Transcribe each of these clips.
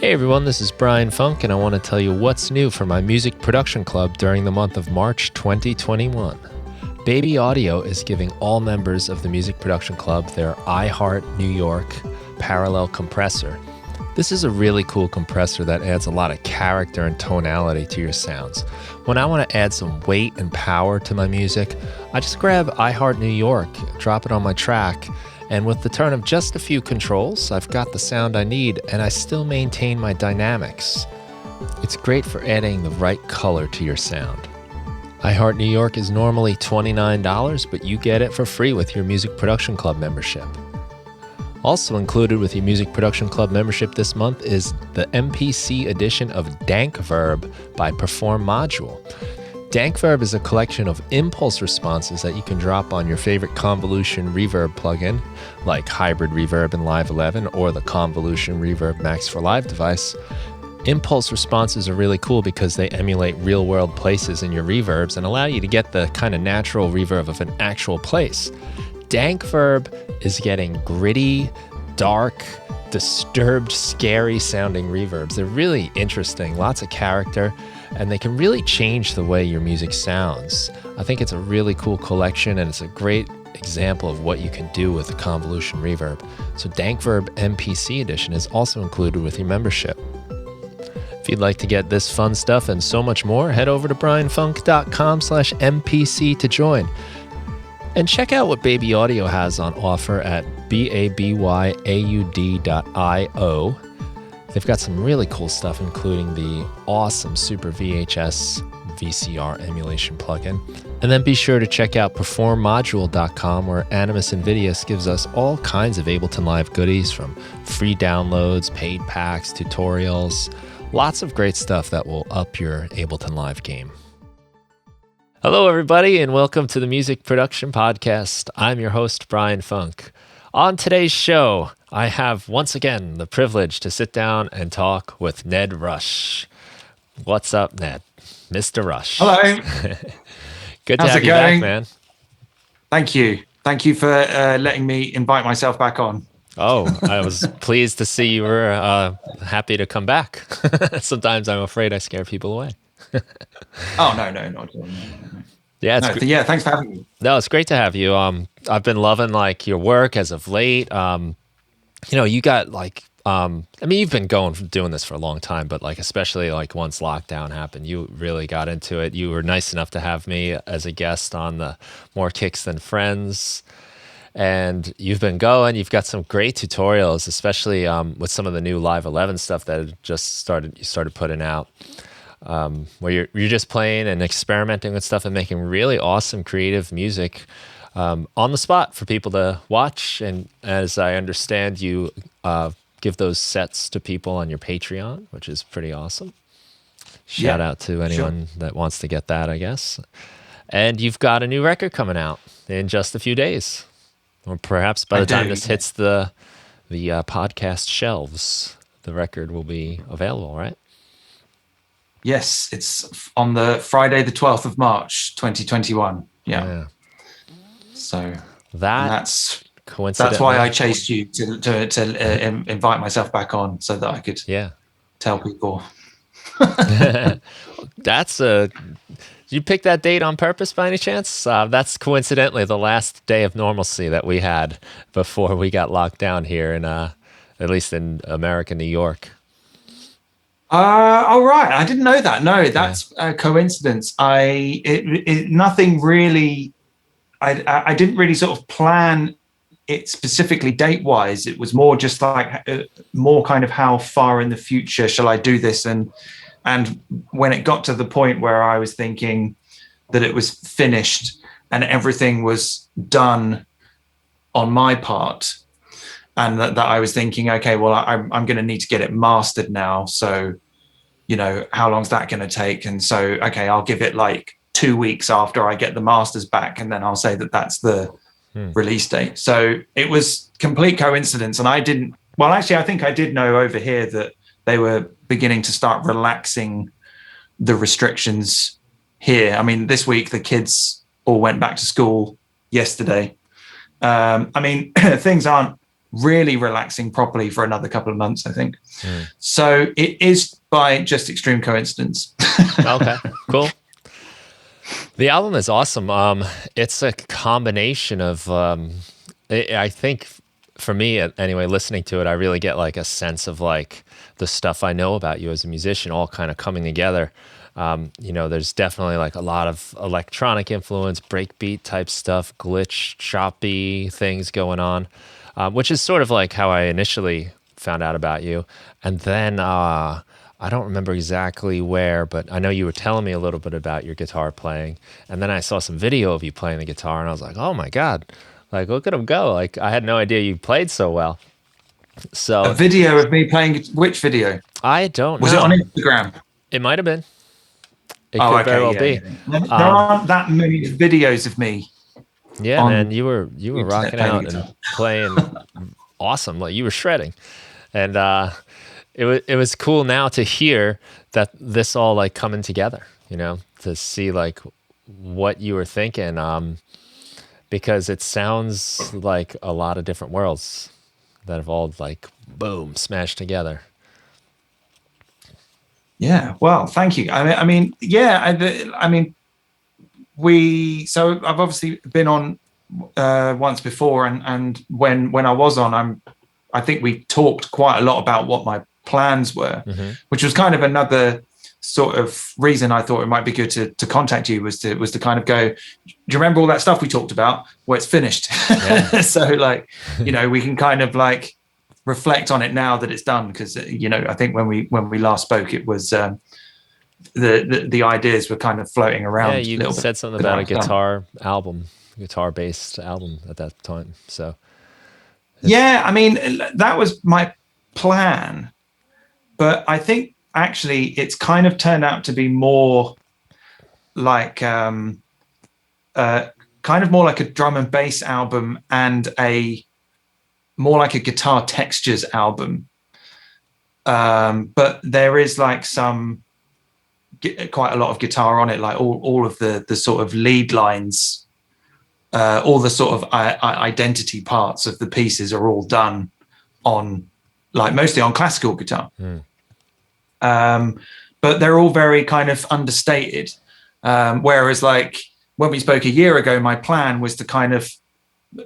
Hey everyone, this is Brian Funk, and I want to tell you what's new for my music production club during the month of March 2021. Baby Audio is giving all members of the Music Production Club their iHeart New York parallel compressor. This is a really cool compressor that adds a lot of character and tonality to your sounds. When I want to add some weight and power to my music, I just grab iHeart New York, drop it on my track, and with the turn of just a few controls, I've got the sound I need, and I still maintain my dynamics. It's great for adding the right color to your sound. iHeart New York is normally $29, but you get it for free with your Music Production Club membership. Also included with your Music Production Club membership this month is the MPC edition of Dank Verb by Perform Module. Dank Verb is a collection of impulse responses that you can drop on your favorite convolution reverb plugin, like Hybrid Reverb in Live 11 or the Convolution Reverb Max for Live device. Impulse responses are really cool because they emulate real-world places in your reverbs and allow you to get the kind of natural reverb of an actual place. Dank Verb is getting gritty, dark, disturbed, scary sounding reverbs. They're really interesting, lots of character, and they can really change the way your music sounds. I think it's a really cool collection, and it's a great example of what you can do with a convolution reverb. So Dank Verb MPC edition is also included with your membership. If you'd like to get this fun stuff and so much more, head over to brianfunk.com/MPC to join. And check out what Baby Audio has on offer at babyAud.io. They've got some really cool stuff, including the awesome Super VHS VCR emulation plugin. And then be sure to check out performmodule.com, where Animus Invidius gives us all kinds of Ableton Live goodies, from free downloads, paid packs, tutorials, lots of great stuff that will up your Ableton Live game. Hello, everybody, and welcome to the Music Production Podcast. I'm your host, Brian Funk. On today's show, I have once again the privilege to sit down and talk with Ned Rush. What's up, Ned? Mr. Rush. Hello. Good to have you back, man. Thank you. Thank you for letting me invite myself back on. Oh, I was pleased to see you were happy to come back. Sometimes I'm afraid I scare people away. Oh, no, not at all. No. Yeah, thanks for having me. No, it's great to have you. I've been loving your work as of late. You got you've been doing this for a long time, but especially once lockdown happened, you really got into it. You were nice enough to have me as a guest on the More Kicks Than Friends, and you've been going. You've got some great tutorials, especially with some of the new Live 11 stuff that you started putting out. Where you're just playing and experimenting with stuff and making really awesome creative music on the spot for people to watch. And as I understand, you give those sets to people on your Patreon, which is pretty awesome. Shout out to anyone that wants to get that, I guess. And you've got a new record coming out in just a few days, or perhaps by the time this hits the podcast shelves, the record will be available, right? Yes, it's on the Friday, the 12th of March, 2021. Yeah. So that's why I chased you to invite myself back on, so that I could tell people. Did you pick that date on purpose by any chance? That's coincidentally the last day of normalcy that we had before we got locked down here in at least in America, New York. All right. I didn't know that. No, that's a coincidence. Nothing really. I didn't really sort of plan it specifically date wise. It was more just more kind of how far in the future shall I do this, and when it got to the point where I was thinking that it was finished and everything was done on my part. And that I was thinking, okay, well, I'm going to need to get it mastered now. So, how long's that going to take? And so, okay, I'll give it 2 weeks after I get the masters back, and then I'll say that that's the release date. So it was complete coincidence. And I think I did know over here that they were beginning to start relaxing the restrictions here. I mean, this week, the kids all went back to school yesterday. Things aren't really relaxing properly for another couple of months, I think. So it is by just extreme coincidence. Okay, cool. The album is awesome. It's a combination of, I think for me anyway, listening to it, I really get like a sense of like the stuff I know about you as a musician all kind of coming together. You know, there's definitely like a lot of electronic influence, breakbeat type stuff, glitch, choppy things going on, which is sort of like how I initially found out about you. And then I don't remember exactly where, but I know you were telling me a little bit about your guitar playing. And then I saw some video of you playing the guitar, and I was like, oh my God, like, look at him go. Like, I had no idea you played so well. So A video of me playing, which video? I don't Was know. it on Instagram? It might have been. It Oh, could okay, very well yeah, be. yeah. There aren't that many videos of me. Yeah, man, you were rocking playing out guitar. and playing awesome. Like you were shredding, and it was cool now to hear that this all like coming together. You know, to see like what you were thinking, because it sounds like a lot of different worlds that have all like boom smashed together. Yeah, well, thank you. I mean, yeah, I mean, so I've obviously been on once before, and when I was on, I think we talked quite a lot about what my plans were, which was kind of another sort of reason I thought it might be good to contact you, was to kind of go, do you remember all that stuff we talked about? Well, it's finished. Yeah. So like, you know, we can kind of like reflect on it now that it's done, because you know, I think when we last spoke, it was the ideas were kind of floating around. Yeah, you said something about a guitar based album at that time. So yeah, I mean, that was my plan, but I think actually it's kind of turned out to be more like kind of more like a drum and bass album, and more like a guitar textures album. But there is like quite a lot of guitar on it, like all of the sort of lead lines, all the sort of identity parts of the pieces are all done on, like, mostly on classical guitar. But they're all very kind of understated. Whereas like when we spoke a year ago, my plan was to kind of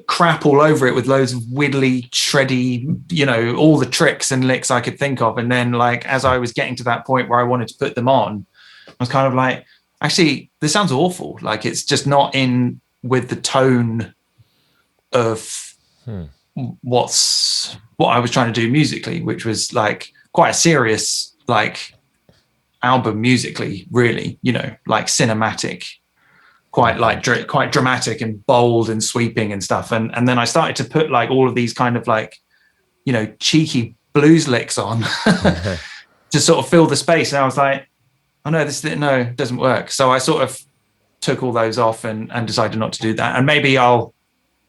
crap all over it with loads of widdly, shreddy, you know, all the tricks and licks I could think of. And then like, as I was getting to that point where I wanted to put them on, I was kind of like, actually, this sounds awful. Like, it's just not in with the tone of what I was trying to do musically, which was like quite a serious like album musically, really, you know, like cinematic, quite dramatic and bold and sweeping and stuff. And then I started to put like all of these kind of like, you know, cheeky blues licks on to sort of fill the space. And I was like, oh no, it doesn't work. So I sort of took all those off and decided not to do that. And maybe I'll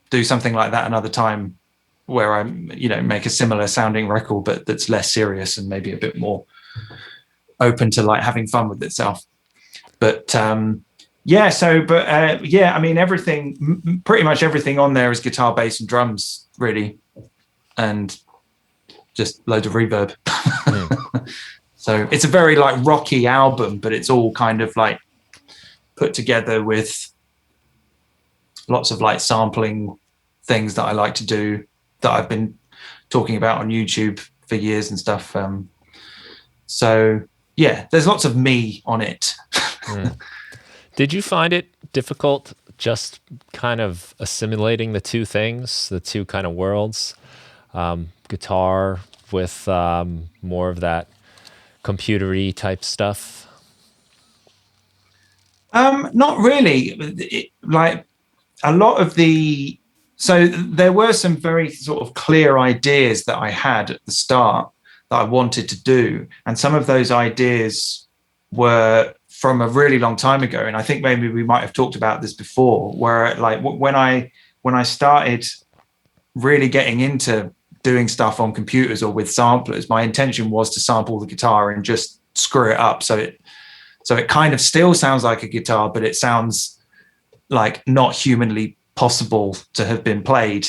do something like that another time, where I, you know, make a similar sounding record, but that's less serious and maybe a bit more open to like having fun with itself. But yeah, I mean, pretty much everything on there is guitar, bass and drums, really, and just loads of reverb. So it's a very like rocky album, but it's all kind of like put together with lots of like sampling things that I like to do, that I've been talking about on YouTube for years and stuff. So yeah, there's lots of me on it. Did you find it difficult just kind of assimilating the two things, the two kind of worlds, guitar with more of that computery type stuff? Not really. Like a lot of so there were some very sort of clear ideas that I had at the start that I wanted to do. And some of those ideas were from a really long time ago. And I think maybe we might have talked about this before, where like when I started really getting into doing stuff on computers or with samplers, my intention was to sample the guitar and just screw it up. So it kind of still sounds like a guitar, but it sounds like not humanly possible to have been played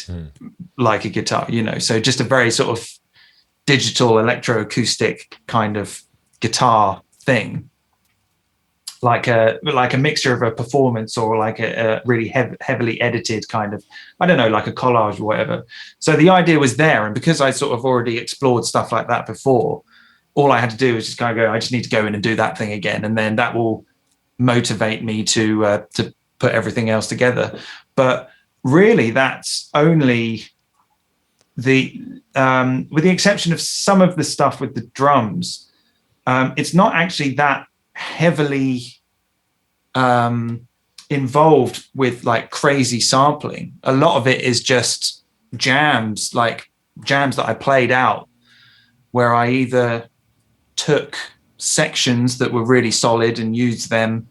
like a guitar, so just a very sort of digital electroacoustic kind of guitar thing, like a mixture of a performance or like a really heavily edited kind of, I don't know, like a collage or whatever. So the idea was there, and because I sort of already explored stuff like that before, all I had to do was just kind of go, I just need to go in and do that thing again, and then that will motivate me to put everything else together. But really, that's only with the exception of some of the stuff with the drums. It's not actually that heavily involved with like crazy sampling. A lot of it is just jams that I played out, where I either took sections that were really solid and used them,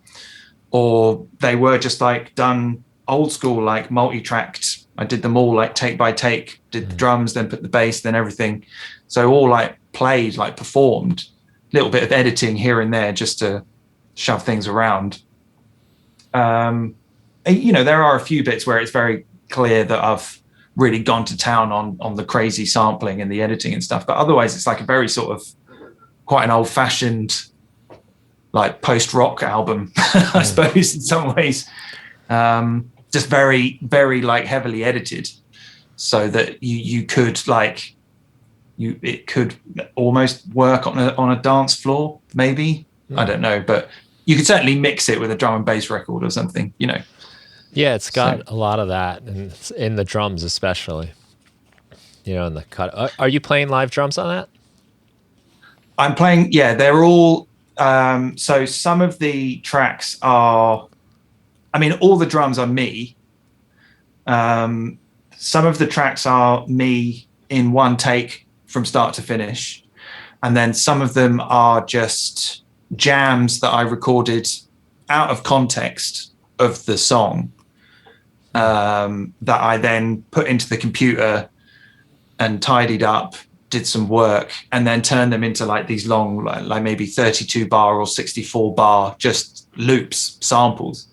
or they were just like done old school, like multi-tracked. I did them all like take by take, did the drums, then put the bass, then everything. So all like played, like performed, a little bit of editing here and there just to shove things around. There are a few bits where it's very clear that I've really gone to town on the crazy sampling and the editing and stuff. But otherwise it's like a very sort of quite an old fashioned, like post-rock album, I suppose, in some ways. Just very, very like heavily edited, so that you could like it could almost work on a dance floor, maybe. I don't know, but you could certainly mix it with a drum and bass record or something, Yeah, it's got a lot of that, and in the drums especially. In the cut. Are you playing live drums on that? I'm playing. Yeah, they're all. So some of the tracks are. I mean, all the drums are me. Some of the tracks are me in one take from start to finish. And then some of them are just jams that I recorded out of context of the song, that I then put into the computer and tidied up, did some work, and then turned them into like these long, like maybe 32 bar or 64 bar, just loops, samples.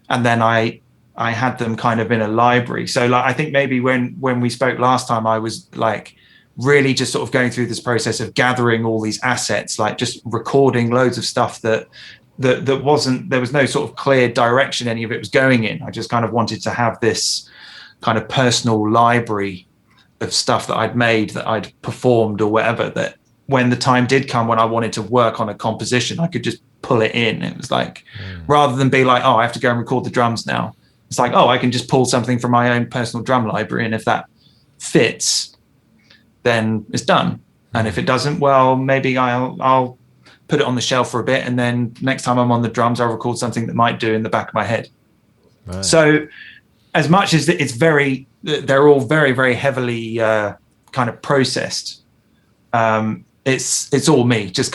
And then I had them kind of in a library. So like, I think maybe when we spoke last time, I was like really just sort of going through this process of gathering all these assets, like just recording loads of stuff that wasn't, there was no sort of clear direction any of it was going in. I just kind of wanted to have this kind of personal library of stuff that I'd made, that I'd performed or whatever, that when the time did come when I wanted to work on a composition, I could just pull it in. It was like, rather than be like, oh, I have to go and record the drums now. It's like, oh, I can just pull something from my own personal drum library, and if that fits, then it's done. And if it doesn't, well, maybe I'll put it on the shelf for a bit, and then next time I'm on the drums, I'll record something that might do in the back of my head. Right. So as much as they're all very, very heavily kind of processed, it's all me, just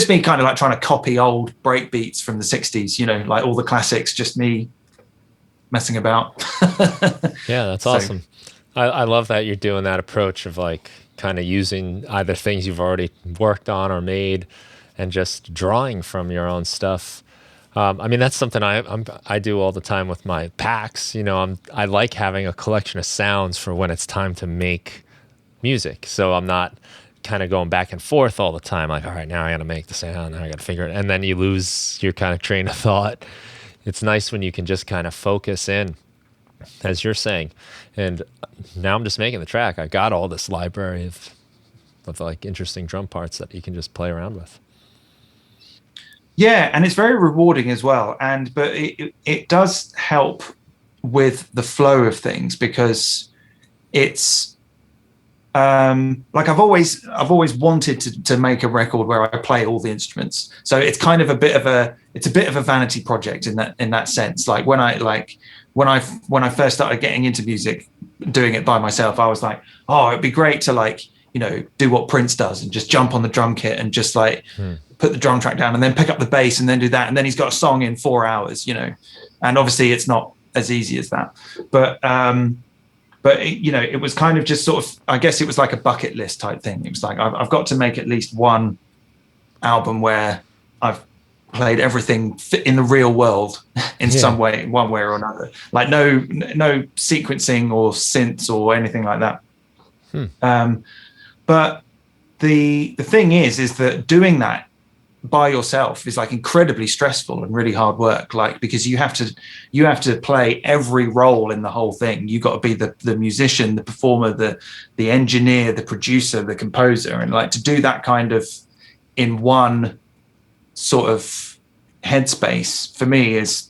me kind of like trying to copy old breakbeats from the 60s, like all the classics, just me messing about. Yeah, that's awesome. I love that you're doing that approach of like kind of using either things you've already worked on or made and just drawing from your own stuff. I mean, that's something I do all the time with my packs. I like having a collection of sounds for when it's time to make music. So I'm not kind of going back and forth all the time. Like, all right, now I got to make the sound. Now I got to figure it. And then you lose your kind of train of thought. It's nice when you can just kind of focus in, as you're saying. And now I'm just making the track. I got all this library of like interesting drum parts that you can just play around with. Yeah, and it's very rewarding as well. But it does help with the flow of things, because it's like I've always wanted to make a record where I play all the instruments. So it's kind of a bit of a vanity project in that sense. Like when I first started getting into music, doing it by myself, I was like, oh, it'd be great to do what Prince does and just jump on the drum kit and just put the drum track down and then pick up the bass and then do that. And then he's got a song in 4 hours, and obviously it's not as easy as that. But it was kind of just sort of, I guess it was like a bucket list type thing. It was like, I've got to make at least one album where I've played everything in the real world in some way, one way or another. Like no sequencing or synths or anything like that. But the thing is that doing that by yourself is like incredibly stressful and really hard work, like because you have to play every role in the whole thing. You got to be the musician, the performer, the engineer, the producer, the composer, and like to do that kind of in one sort of headspace for me is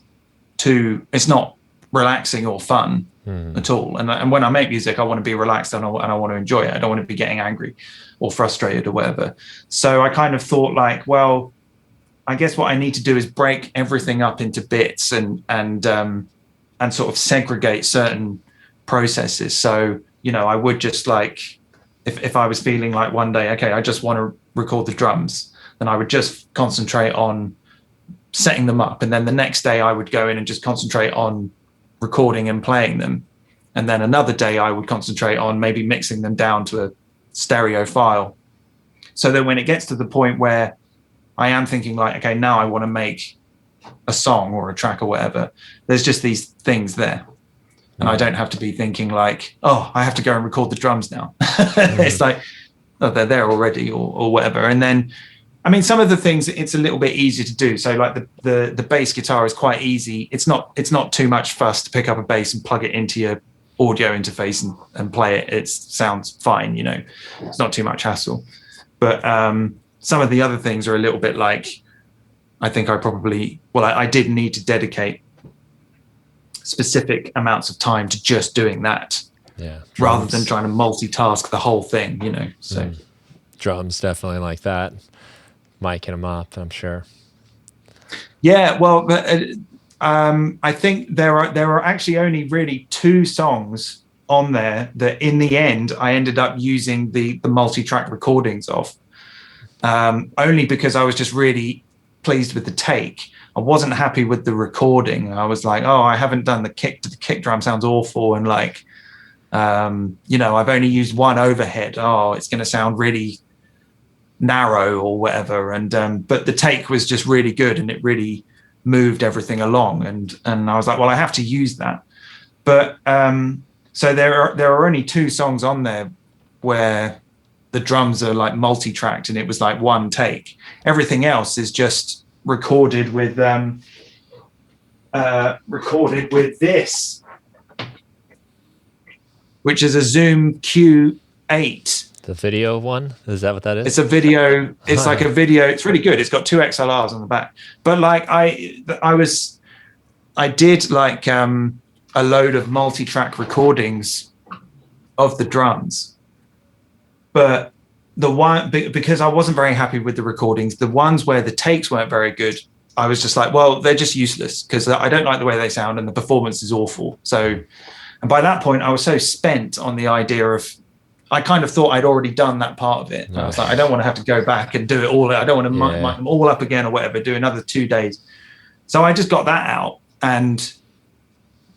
it's not relaxing or fun at all. And when I make music, I want to be relaxed and I want to enjoy it. I don't want to be getting angry or frustrated or whatever. So I kind of thought like, well, I guess what I need to do is break everything up into bits and sort of segregate certain processes. So, you know, I would just like, if I was feeling like one day, okay, I just want to record the drums, then I would just concentrate on setting them up. And then the next day I would go in and just concentrate on recording and playing them. And then another day I would concentrate on maybe mixing them down to a stereo file. So that when it gets to the point where I am thinking like, okay, now I want to make a song or a track or whatever, there's just these things there. And I don't have to be thinking like, oh, I have to go and record the drums now. It's like, oh, they're there already or whatever. And then, I mean, some of the things it's a little bit easier to do. So like the bass guitar is quite easy. It's not too much fuss to pick up a bass and plug it into your audio interface and play it. It sounds fine, you know, it's not too much hassle. But some of the other things are a little bit like, I think I did need to dedicate specific amounts of time to just doing that, rather than trying to multitask the whole thing, you know. So drums definitely like that, miking them up, I'm sure. Yeah, well, I think there are actually only really 2 songs on there that in the end I ended up using the multi-track recordings of, only because I was just really pleased with the take. I wasn't happy with the recording. I was like, oh, I haven't done the kick. The kick drum sounds awful. And like, you know, I've only used one overhead. Oh, it's going to sound really narrow or whatever. And but the take was just really good and it really moved everything along. And I was like, well, I have to use that. But so there are only 2 songs on there where the drums are like multi-tracked and it was like one take. Everything else is just recorded with this, which is a Zoom Q8. The video one? Is that what that is? It's a video. It's like a video. It's really good. It's got 2 XLRs on the back. But like I did like a load of multi-track recordings of the drums. But the one, because I wasn't very happy with the recordings, the ones where the takes weren't very good, I was just like, well, they're just useless because I don't like the way they sound and the performance is awful. So, and by that point, I was so spent on the idea of, I kind of thought I'd already done that part of it. I was like, I don't want to have to go back and do it all. I don't want to mic them all up again or whatever, do another 2 days. So I just got that out and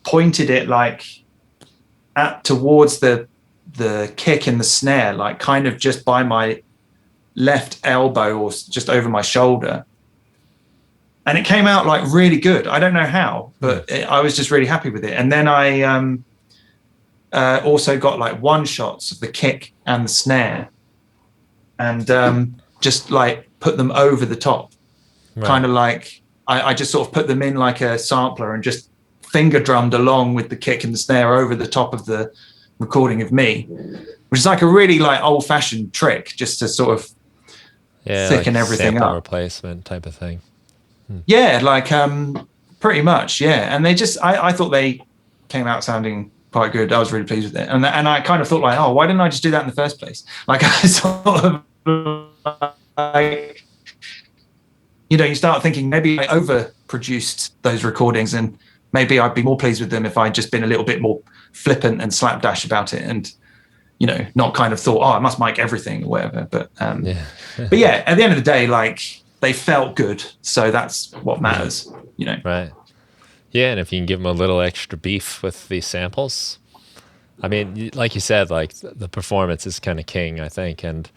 pointed it like towards the kick and the snare, like kind of just by my left elbow or just over my shoulder. And it came out like really good. I don't know how, but I was just really happy with it. And then I also got like one shots of the kick and the snare and just like put them over the top. Right. Kind of like I just sort of put them in like a sampler and just finger drummed along with the kick and the snare over the top of the recording of me, which is like a really like old-fashioned trick just to sort of thicken like everything up, replacement type of thing. Yeah, like pretty much, yeah. And they just I thought they came out sounding quite good. I was really pleased with it, and I kind of thought like, oh, why didn't I just do that in the first place? Like I sort of like, you know, you start thinking maybe I overproduced those recordings and maybe I'd be more pleased with them if I'd just been a little bit more flippant and slapdash about it and, you know, not kind of thought, oh, I must mic everything or whatever. But but yeah, at the end of the day, like they felt good. So that's what matters, you know. Right. Yeah, and if you can give them a little extra beef with these samples, I mean, like you said, like the performance is kind of king, I think. And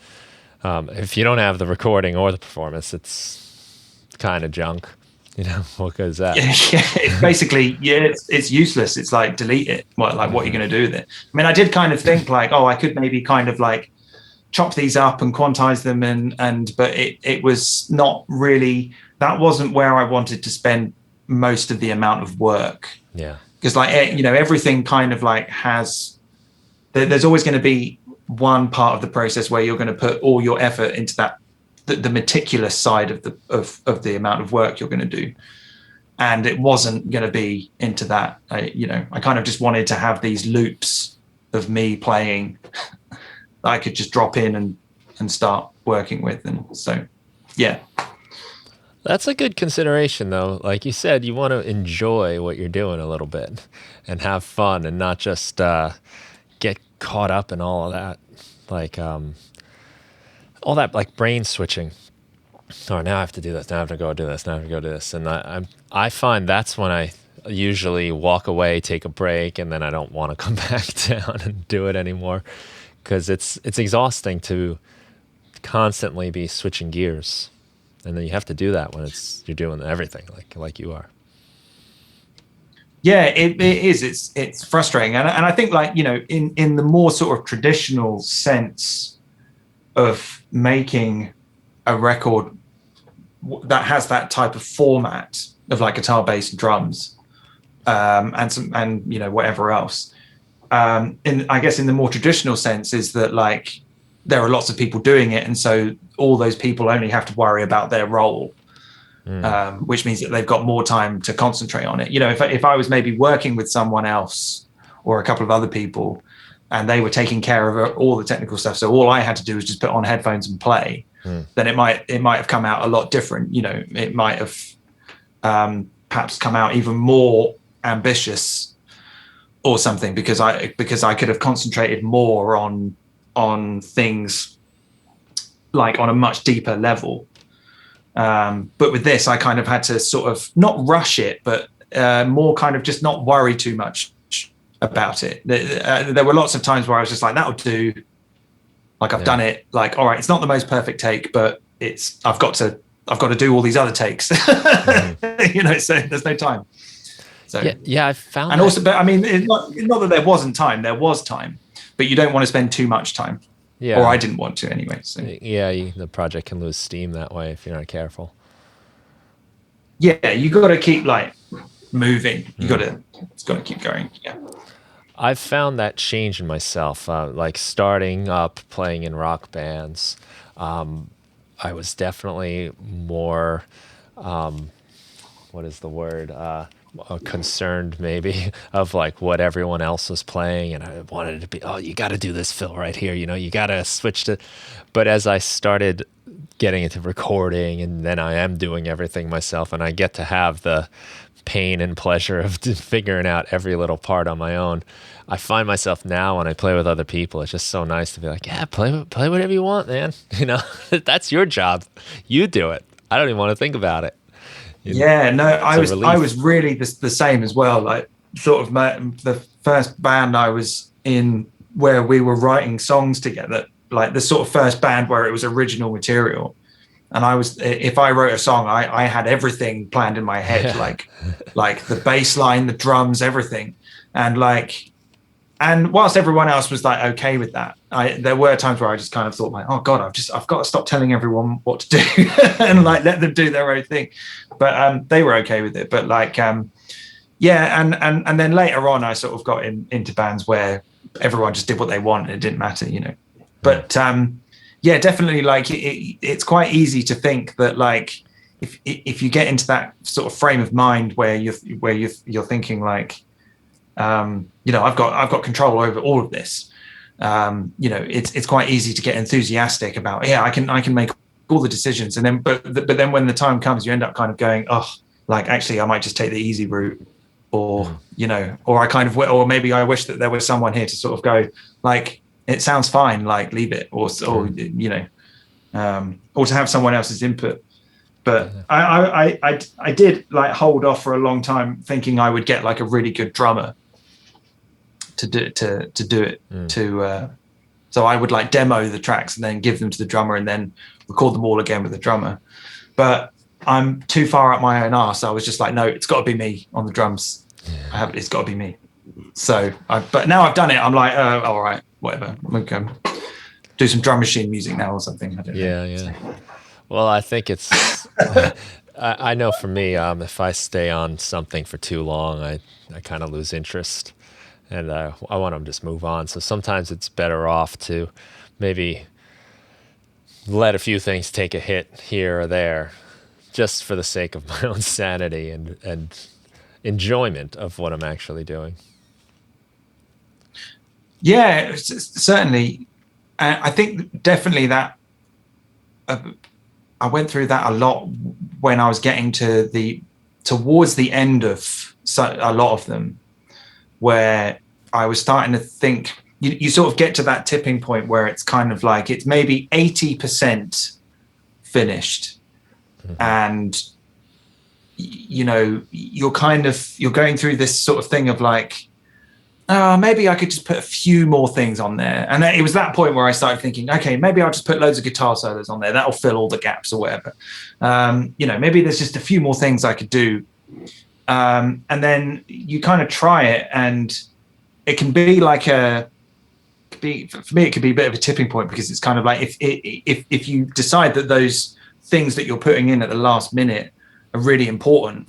if you don't have the recording or the performance, it's kind of junk. You know, what goes that? Yeah, it's basically, it's useless. It's like, delete it. What are you going to do with it? I mean, I did kind of think like, oh, I could maybe kind of like chop these up and quantize them, but it was not really, that wasn't where I wanted to spend most of the amount of work. Yeah. Because like, everything kind of like there's always going to be one part of the process where you're going to put all your effort into that, the meticulous side of the amount of work you're going to do. And it wasn't going to be into that. I kind of just wanted to have these loops of me playing that I could just drop in and start working with. And so, yeah. That's a good consideration, though. Like you said, you want to enjoy what you're doing a little bit and have fun and not just get caught up in all of that. Like, all that like brain switching. Oh, now I have to do this. Now I have to go do this. Now I have to go do this. And I find that's when I usually walk away, take a break, and then I don't want to come back down and do it anymore, because it's exhausting to constantly be switching gears, and then you have to do that when you're doing everything like you are. Yeah, it is. It's frustrating, and I think like in the more sort of traditional sense of making a record that has that type of format of like guitar, bass, and drums, and whatever else. I guess in the more traditional sense is that like there are lots of people doing it, and so all those people only have to worry about their role, which means that they've got more time to concentrate on it. If I was maybe working with someone else or a couple of other people, and they were taking care of all the technical stuff, so all I had to do was just put on headphones and play, then it might have come out a lot different. It might have perhaps come out even more ambitious or something, because I could have concentrated more on things like on a much deeper level. But with this, I kind of had to sort of not rush it, but more kind of just not worry too much about it. There were lots of times where I was just like, that'll do. Like I've done it. Like, all right, it's not the most perfect take, but I've got to do all these other takes. So there's no time. So yeah, I found. And also, but I mean, it's not that there wasn't time. There was time, but you don't want to spend too much time. Yeah. Or I didn't want to anyway. So yeah, the project can lose steam that way if you're not careful. Yeah, you got to keep like moving. It's got to keep going. Yeah. I've found that change in myself, like starting up playing in rock bands. I was definitely more, what is the word? Concerned maybe of like what everyone else was playing, and I wanted it to be, oh, you got to do this fill right here, you got to switch to. But as I started getting into recording, and then I am doing everything myself, and I get to have the pain and pleasure of figuring out every little part on my own. I find myself now when I play with other people, it's just so nice to be like, yeah, play whatever you want, man. That's your job. You do it. I don't even want to think about it. Yeah, no, I was really the same as well. Like sort of the first band I was in where we were writing songs together, like the sort of first band where it was original material. And if I wrote a song, I had everything planned in my head, like the bass line, the drums, everything. And whilst everyone else was like okay with that, there were times where I just kind of thought like, oh God, I've got to stop telling everyone what to do and like let them do their own thing. But they were okay with it. But like, yeah, and then later on, I sort of got into bands where everyone just did what they want and it didn't matter, But yeah, definitely. Like it's quite easy to think that like if you get into that sort of frame of mind where you're thinking like, I've got control over all of this. It's quite easy to get enthusiastic about. Yeah, I can make all the decisions, and then but then when the time comes, you end up kind of going, oh, like actually, I might just take the easy route, or or I kind of, or maybe I wish that there was someone here to sort of go like, it sounds fine, like leave it, or to have someone else's input. But I did like hold off for a long time, thinking I would get like a really good drummer to do it. So I would like demo the tracks and then give them to the drummer and then record them all again with the drummer. But I'm too far up my own arse. I was just like, no, it's got to be me on the drums. It's got to be me. So, but now I've done it. I'm like, all right, whatever. I'm gonna do some drum machine music now or something. I don't know. Yeah. Well, I think it's. I know for me, if I stay on something for too long, I kind of lose interest, and I want to just move on. So sometimes it's better off to maybe let a few things take a hit here or there, just for the sake of my own sanity and enjoyment of what I'm actually doing. Yeah, certainly. I think definitely that I went through that a lot when I was getting towards the end of a lot of them, where I was starting to think you sort of get to that tipping point where it's kind of like it's maybe 80% finished, and you're going through this sort of thing of like, maybe I could just put a few more things on there. And it was that point where I started thinking, okay, maybe I'll just put loads of guitar solos on there. That'll fill all the gaps or whatever. Maybe there's just a few more things I could do. And then you kind of try it, and it can be like for me, it could be a bit of a tipping point, because it's kind of like if you decide that those things that you're putting in at the last minute are really important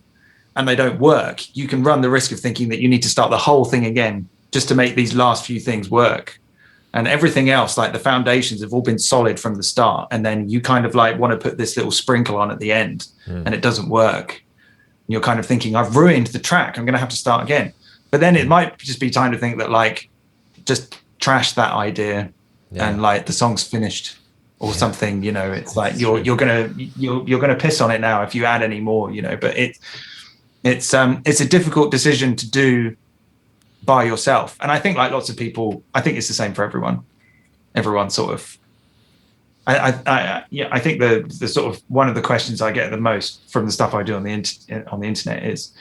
and they don't work, you can run the risk of thinking that you need to start the whole thing again just to make these last few things work. And everything else, like the foundations, have all been solid from the start. And then you kind of like want to put this little sprinkle on at the end, and it doesn't work. And you're kind of thinking, I've ruined the track, I'm going to have to start again. But then it might just be time to think that, like, just trash that idea, and like the song's finished or something. It's like you're gonna piss on it now if you add any more. But it's a difficult decision to do by yourself. And I think, like lots of people, I think it's the same for everyone. Everyone sort of. I think the sort of one of the questions I get the most from the stuff I do on the internet is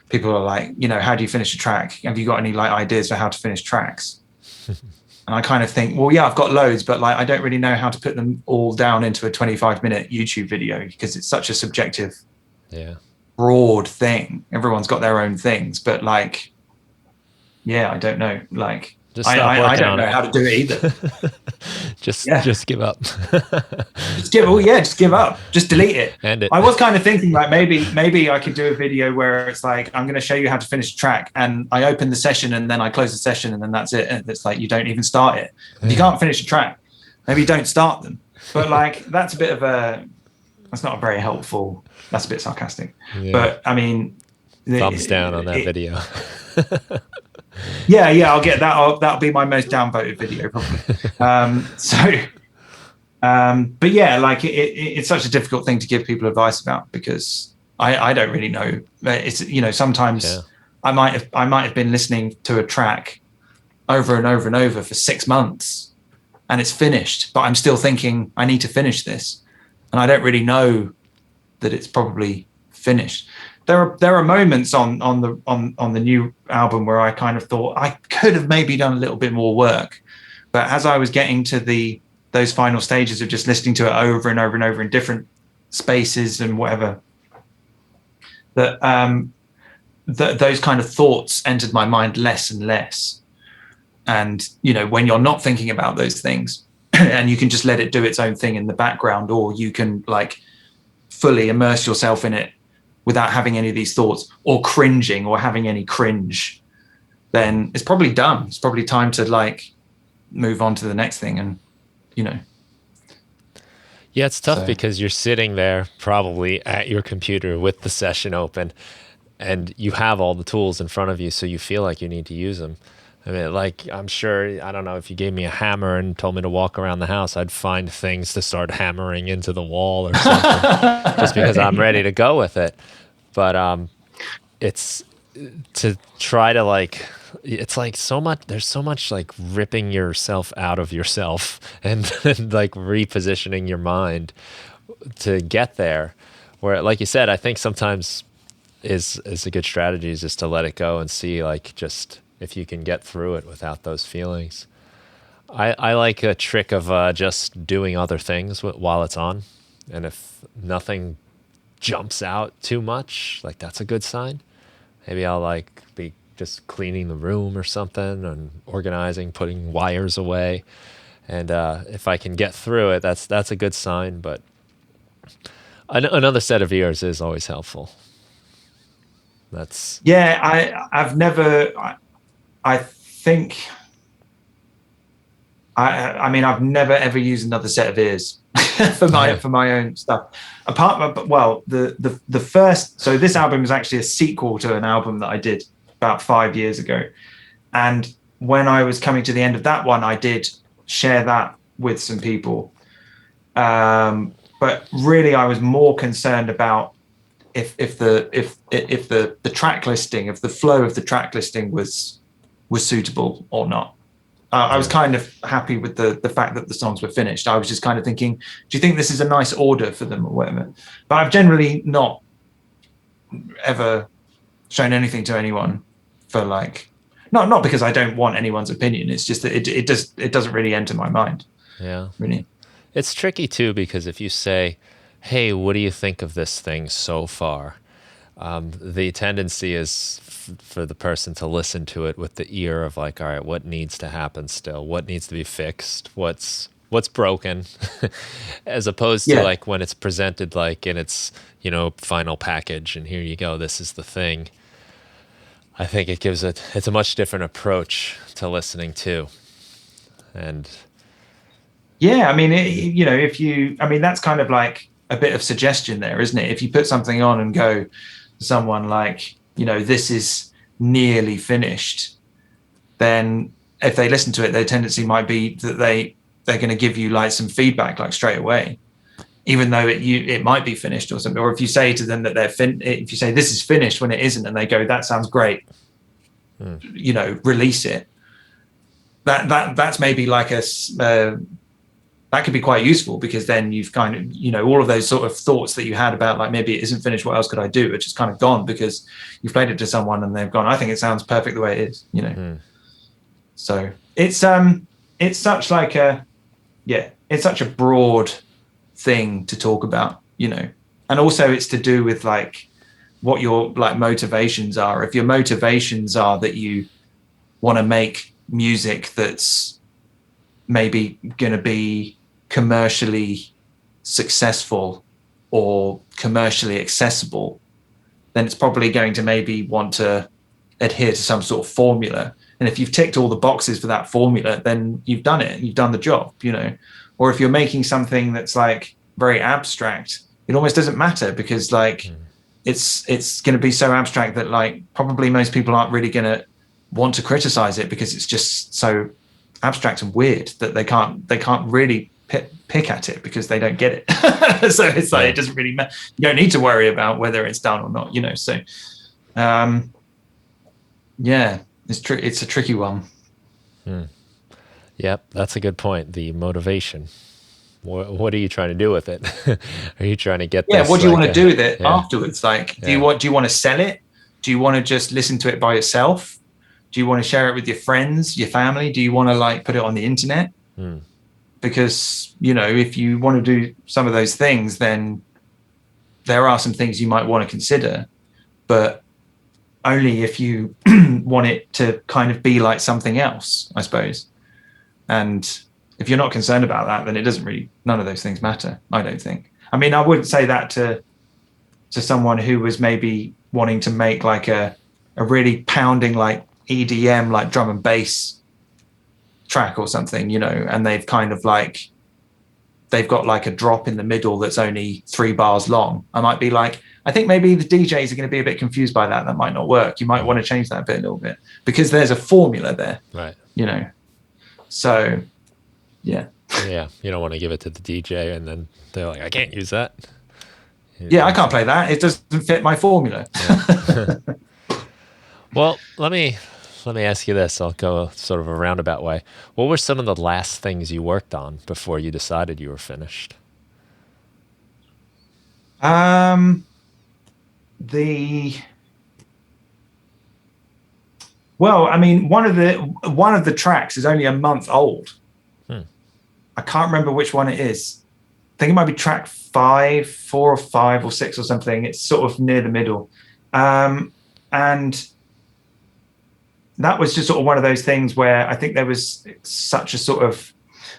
people are like, how do you finish a track? Have you got any like ideas for how to finish tracks? And I kind of think, well, yeah, I've got loads, but like I don't really know how to put them all down into a 25-minute YouTube video, because it's such a subjective, broad thing. Everyone's got their own things, but like, yeah, I don't know. Like, I don't know how to do it either. just give up. just give up. Just delete it. End it. I was kind of thinking like maybe I could do a video where it's like, I'm going to show you how to finish a track, and I open the session and then I close the session and then that's it. And it's like, you don't even start it. If you can't finish a track, maybe don't start them. But like, that's not a very helpful. That's a bit sarcastic. Yeah. But I mean, thumbs down on that video. Yeah, I'll get that. That'll be my most downvoted video probably. But yeah, like it's such a difficult thing to give people advice about, because I don't really know. It's sometimes I might have been listening to a track over and over and over for 6 months, and it's finished, but I'm still thinking I need to finish this, and I don't really know that it's probably finished. There are moments on the new album where I kind of thought I could have maybe done a little bit more work, but as I was getting to those final stages of just listening to it over and over and over in different spaces and whatever, that those kind of thoughts entered my mind less and less. And when you're not thinking about those things and you can just let it do its own thing in the background, or you can like fully immerse yourself in it without having any of these thoughts or cringing or having any cringe, then it's probably done. It's probably time to like move on to the next thing. And, Yeah, it's tough because you're sitting there probably at your computer with the session open, and you have all the tools in front of you, so you feel like you need to use them. I mean, like, I'm sure, I don't know, if you gave me a hammer and told me to walk around the house, I'd find things to start hammering into the wall or something, just because I'm ready to go with it. But it's to try to like, it's like there's so much like ripping yourself out of yourself and like repositioning your mind to get there. Where, like you said, I think sometimes is a good strategy is just to let it go and see like just if you can get through it without those feelings. I like a trick of just doing other things while it's on, and if nothing jumps out too much, like that's a good sign. Maybe I'll like be just cleaning the room or something and organizing, putting wires away. And if I can get through it, that's a good sign. But another set of ears is always helpful. That's I've never. I think. I mean, I've never ever used another set of ears for my own stuff. The first. So this album is actually a sequel to an album that I did about 5 years ago, and when I was coming to the end of that one, I did share that with some people. But really, I was more concerned about if the track listing, if the flow of the track listing was suitable or not. I was kind of happy with the fact that the songs were finished. I was just kind of thinking, do you think this is a nice order for them or whatever? But I've generally not ever shown anything to anyone for like, not because I don't want anyone's opinion. It's just that it doesn't really enter my mind. Yeah. Really. It's tricky too, because if you say, hey, what do you think of this thing so far? The tendency is for the person to listen to it with the ear of like, all right, what needs to happen still? What needs to be fixed? What's broken? As opposed to like when it's presented like in its, final package and here you go, this is the thing. I think it gives it's a much different approach to listening to. And yeah, I mean, that's kind of like a bit of suggestion there, isn't it? If you put something on and go to someone like, this is nearly finished, then if they listen to it, their tendency might be that they're going to give you like some feedback like straight away, even though it might be finished or something. Or if you say to them that if you say this is finished when it isn't, and they go, that sounds great, release it. That's maybe like that could be quite useful, because then you've kind of, all of those sort of thoughts that you had about like, maybe it isn't finished, what else could I do? It's just kind of gone because you've played it to someone and they've gone, I think it sounds perfect the way it is, So it's such like it's such a broad thing to talk about, and also it's to do with like what your like motivations are. If your motivations are that you want to make music that's maybe going to be commercially successful or commercially accessible, then it's probably going to maybe want to adhere to some sort of formula. And if you've ticked all the boxes for that formula, then you've done it, you've done the job, Or if you're making something that's like very abstract, it almost doesn't matter, because like it's going to be so abstract that like probably most people aren't really going to want to criticize it, because it's just so abstract and weird that they can't really pick at it because they don't get it. So it's like, it doesn't really matter. You don't need to worry about whether it's done or not, So it's a tricky one. Yep, that's a good point. The motivation. What are you trying to do with it? Are you trying to get this? What do you want to do with it afterwards? Like, do you want to sell it? Do you want to just listen to it by yourself? Do you want to share it with your friends, your family? Do you want to like put it on the internet? Because, if you want to do some of those things, then there are some things you might want to consider, but only if you want it to kind of be like something else, I suppose. And if you're not concerned about that, then none of those things matter, I don't think. I mean, I wouldn't say that to someone who was maybe wanting to make like a really pounding like EDM, like drum and bass track or something, and they've kind of like, they've got like a drop in the middle that's only 3 bars long. I might be like, I think maybe the DJs are going to be a bit confused by that. That might not work. You might want to change that a little bit, because there's a formula there, right? So yeah, you don't want to give it to the DJ and then they're like, I can't use that. I can't play that. It doesn't fit my formula. Yeah. Well, let me ask you this. I'll go sort of a roundabout way. What were some of the last things you worked on before you decided you were finished? Well, I mean, one of the tracks is only a month old. I can't remember which one it is. think it might be track 4 or 5 or 6 or something. It's sort of near the middle. And that was just sort of one of those things where I think there was such a sort of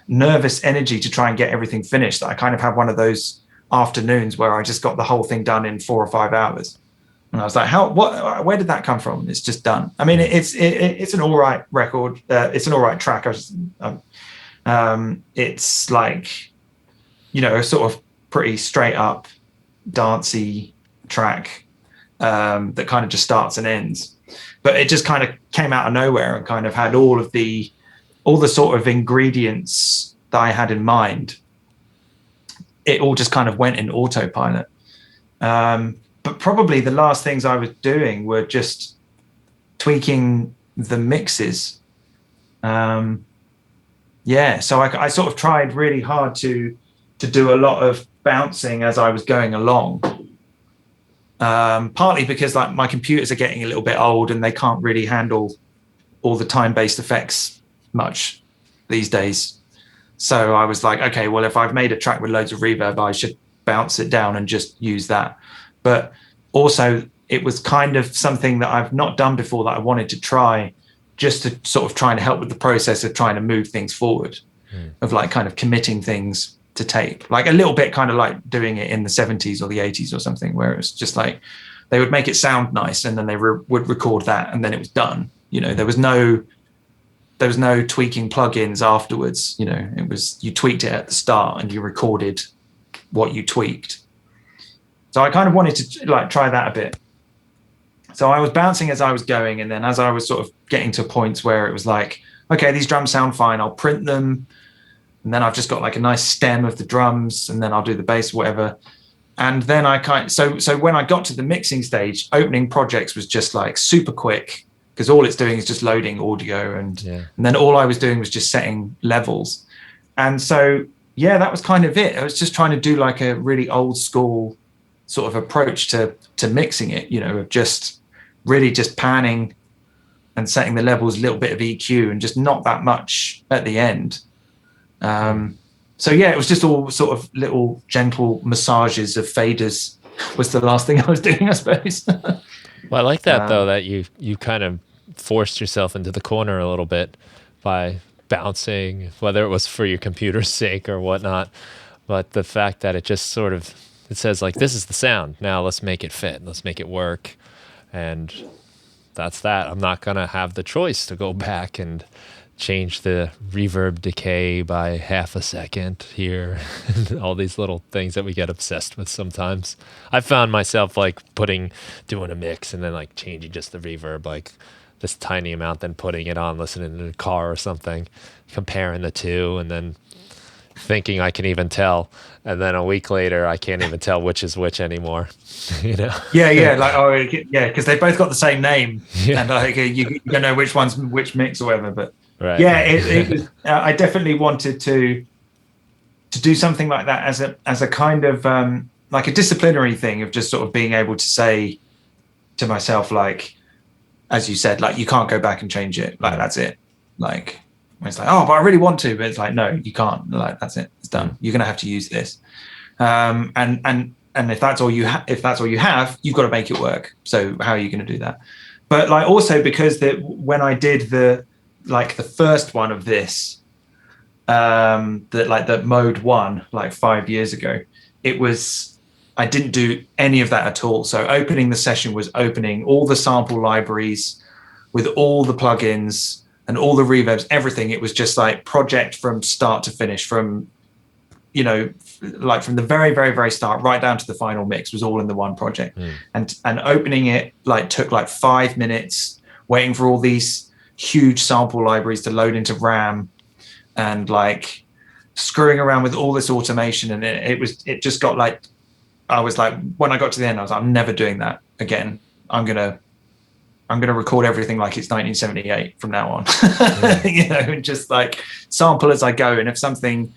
nervous energy to try and get everything finished that I kind of had one of those afternoons where I just got the whole thing done in 4 or 5 hours. And I was like, where did that come from? It's just done. I mean, it's an all right record. It's an all right track. It's like, you know, a sort of pretty straight up dancey track that kind of just starts and ends. But it just kind of came out of nowhere and kind of had all the sort of ingredients that I had in mind. It all just kind of went in autopilot. But probably the last things I was doing were just tweaking the mixes. So I sort of tried really hard to do a lot of bouncing as I was going along. Partly because like my computers are getting a little bit old and they can't really handle all the time-based effects much these days. So I was like, okay, well, if I've made a track with loads of reverb, I should bounce it down and just use that. But also it was kind of something that I've not done before that I wanted to try, just to sort of try to help with the process of trying to move things forward, of like kind of committing things to tape, like a little bit kind of like doing it in the 70s or the 80s or something, where it was just like they would make it sound nice and then they would record that and then it was done. You know, there was no tweaking plugins afterwards. You know, it was, you tweaked it at the start and you recorded what you tweaked. So I kind of wanted to like try that a bit. So I was bouncing as I was going, and then as I was sort of getting to points where it was like, okay, these drums sound fine, I'll print them, and then I've just got like a nice stem of the drums, and then I'll do the bass or whatever. And then so when I got to the mixing stage, opening projects was just like super quick, because all it's doing is just loading audio, and then all I was doing was just setting levels. And so, yeah, that was kind of it. I was just trying to do like a really old school sort of approach to mixing it, you know, of just really just panning and setting the levels, a little bit of EQ, and just not that much at the end. So yeah, it was just all sort of little gentle massages of faders was the last thing I was doing, I suppose. Well, I like that though, that you kind of forced yourself into the corner a little bit by bouncing, whether it was for your computer's sake or whatnot. But the fact that it just sort of, it says like, this is the sound. Now let's make it fit. Let's make it work. And that's that. I'm not going to have the choice to go back and change the reverb decay by half a second here. All these little things that we get obsessed with sometimes. I found myself like doing a mix and then like changing just the reverb, like this tiny amount, then putting it on, listening in a car or something, comparing the two, and then thinking I can even tell, and then a week later I can't even tell which is which anymore. You know? Because they both got the same name, and you don't know which one's which mix or whatever. But right. It was, I definitely wanted to do something like that as a kind of like a disciplinary thing of just sort of being able to say to myself, like, as you said, like, you can't go back and change it. Like, that's it. Like, it's like, oh, but I really want to, but it's like, no, you can't. Like, that's it. It's done. You're gonna have to use this. And if that's all you have, you've got to make it work. So how are you going to do that? But like, also because when I did the first one of this, the mode 1, like 5 years ago, I didn't do any of that at all. So opening the session was opening all the sample libraries with all the plugins and all the reverbs, everything. It was just like project from start to finish, from, you know, like from the very, very, very start right down to the final mix was all in the one project. And opening it like took like 5 minutes, waiting for all these huge sample libraries to load into RAM, and like screwing around with all this automation. And it just got like, I was like, when I got to the end, I was like, I'm never doing that again. I'm gonna record everything like it's 1978 from now on. You know, just like sample as I go. And if something,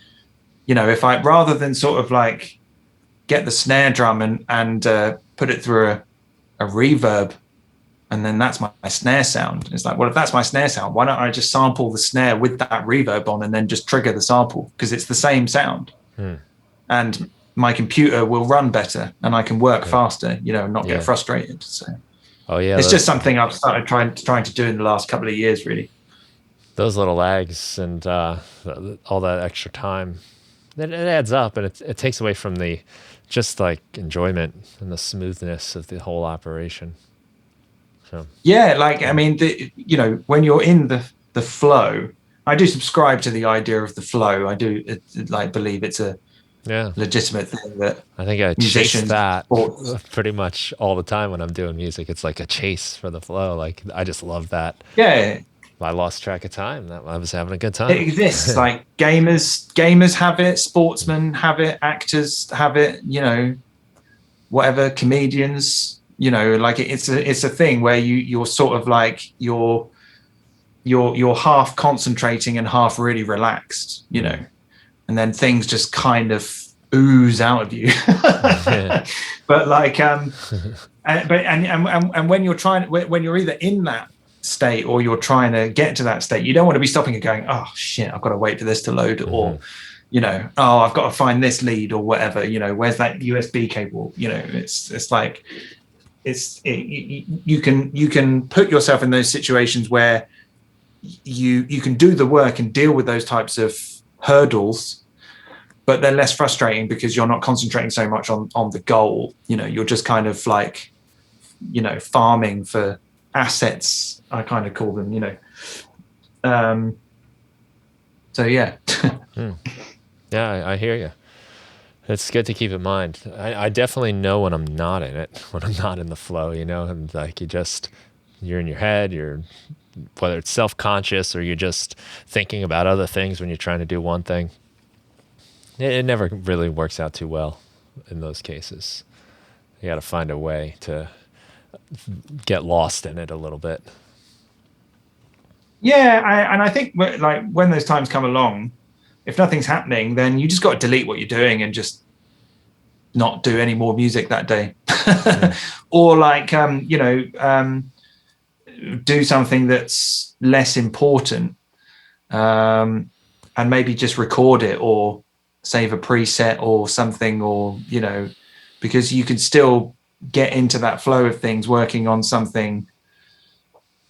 you know, if I, rather than sort of like get the snare drum and put it through a reverb, and then that's my snare sound. It's like, well, if that's my snare sound, why don't I just sample the snare with that reverb on and then just trigger the sample? Because it's the same sound. and my computer will run better and I can work faster, you know, and not get frustrated. So it's just something I've started trying to do in the last couple of years, really. Those little lags and all that extra time, it adds up, and it takes away from the just like enjoyment and the smoothness of the whole operation. So yeah, like I mean, you know, when you're in the flow, I do subscribe to the idea of the flow. I do like believe it's a legitimate thing that I think I chase that pretty much all the time when I'm doing music. It's like a chase for the flow. Like I just love that. Yeah. I lost track of time. I was having a good time. It exists. Like gamers have it, sportsmen have it, actors have it, you know, whatever, comedians, you know, like it's a thing where you're sort of like you're half concentrating and half really relaxed, you know, and then things just kind of ooze out of you. But like and when you're either in that state or you're trying to get to that state, you don't want to be stopping and going, oh shit, I've got to wait for this to load, or you know, oh, I've got to find this lead or whatever, you know, where's that USB cable, you know. It's like you can put yourself in those situations where you can do the work and deal with those types of hurdles, but they're less frustrating because you're not concentrating so much on the goal. You know, you're just kind of like, you know, farming for assets, I kind of call them, you know. So yeah. Yeah, I hear you. It's good to keep in mind. I definitely know when I'm not in it, when I'm not in the flow, you know, and like you're in your head, whether it's self-conscious or you're just thinking about other things when you're trying to do one thing. It never really works out too well in those cases. You got to find a way to get lost in it a little bit. Yeah, and I think like when those times come along, if nothing's happening, then you just got to delete what you're doing and just not do any more music that day. Or like, you know, do something that's less important, and maybe just record it or save a preset or something, or, you know, because you can still get into that flow of things working on something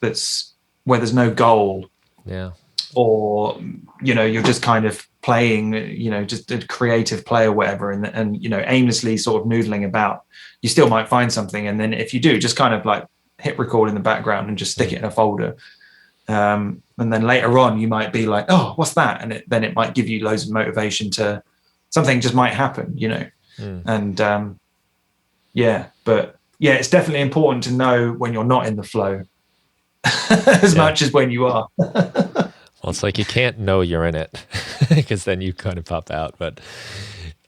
that's where there's no goal. Yeah. Or, you know, you're just kind of playing, you know, just a creative play or whatever, and you know, aimlessly sort of noodling about. You still might find something, and then if you do, just kind of like hit record in the background and just stick it in a folder. And then later on, you might be like, oh, what's that? And then it might give you loads of motivation to something just might happen, you know. And yeah, but yeah, it's definitely important to know when you're not in the flow as much as when you are. Well, it's like you can't know you're in it because then you kind of pop out. But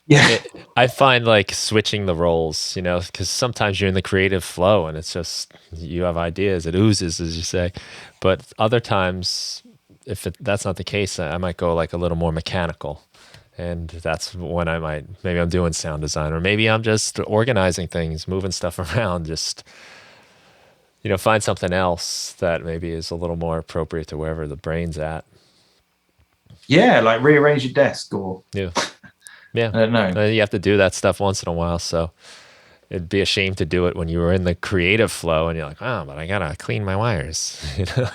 yeah, I find like switching the roles, you know, because sometimes you're in the creative flow and it's just you have ideas, it oozes, as you say. But other times, if that's not the case, I might go like a little more mechanical. And that's when maybe I'm doing sound design, or maybe I'm just organizing things, moving stuff around, just, you know, find something else that maybe is a little more appropriate to wherever the brain's at. Yeah, like rearrange your desk or... Yeah. Yeah. I don't know. You have to do that stuff once in a while, so it'd be a shame to do it when you were in the creative flow and you're like, oh, but I got to clean my wires. You know?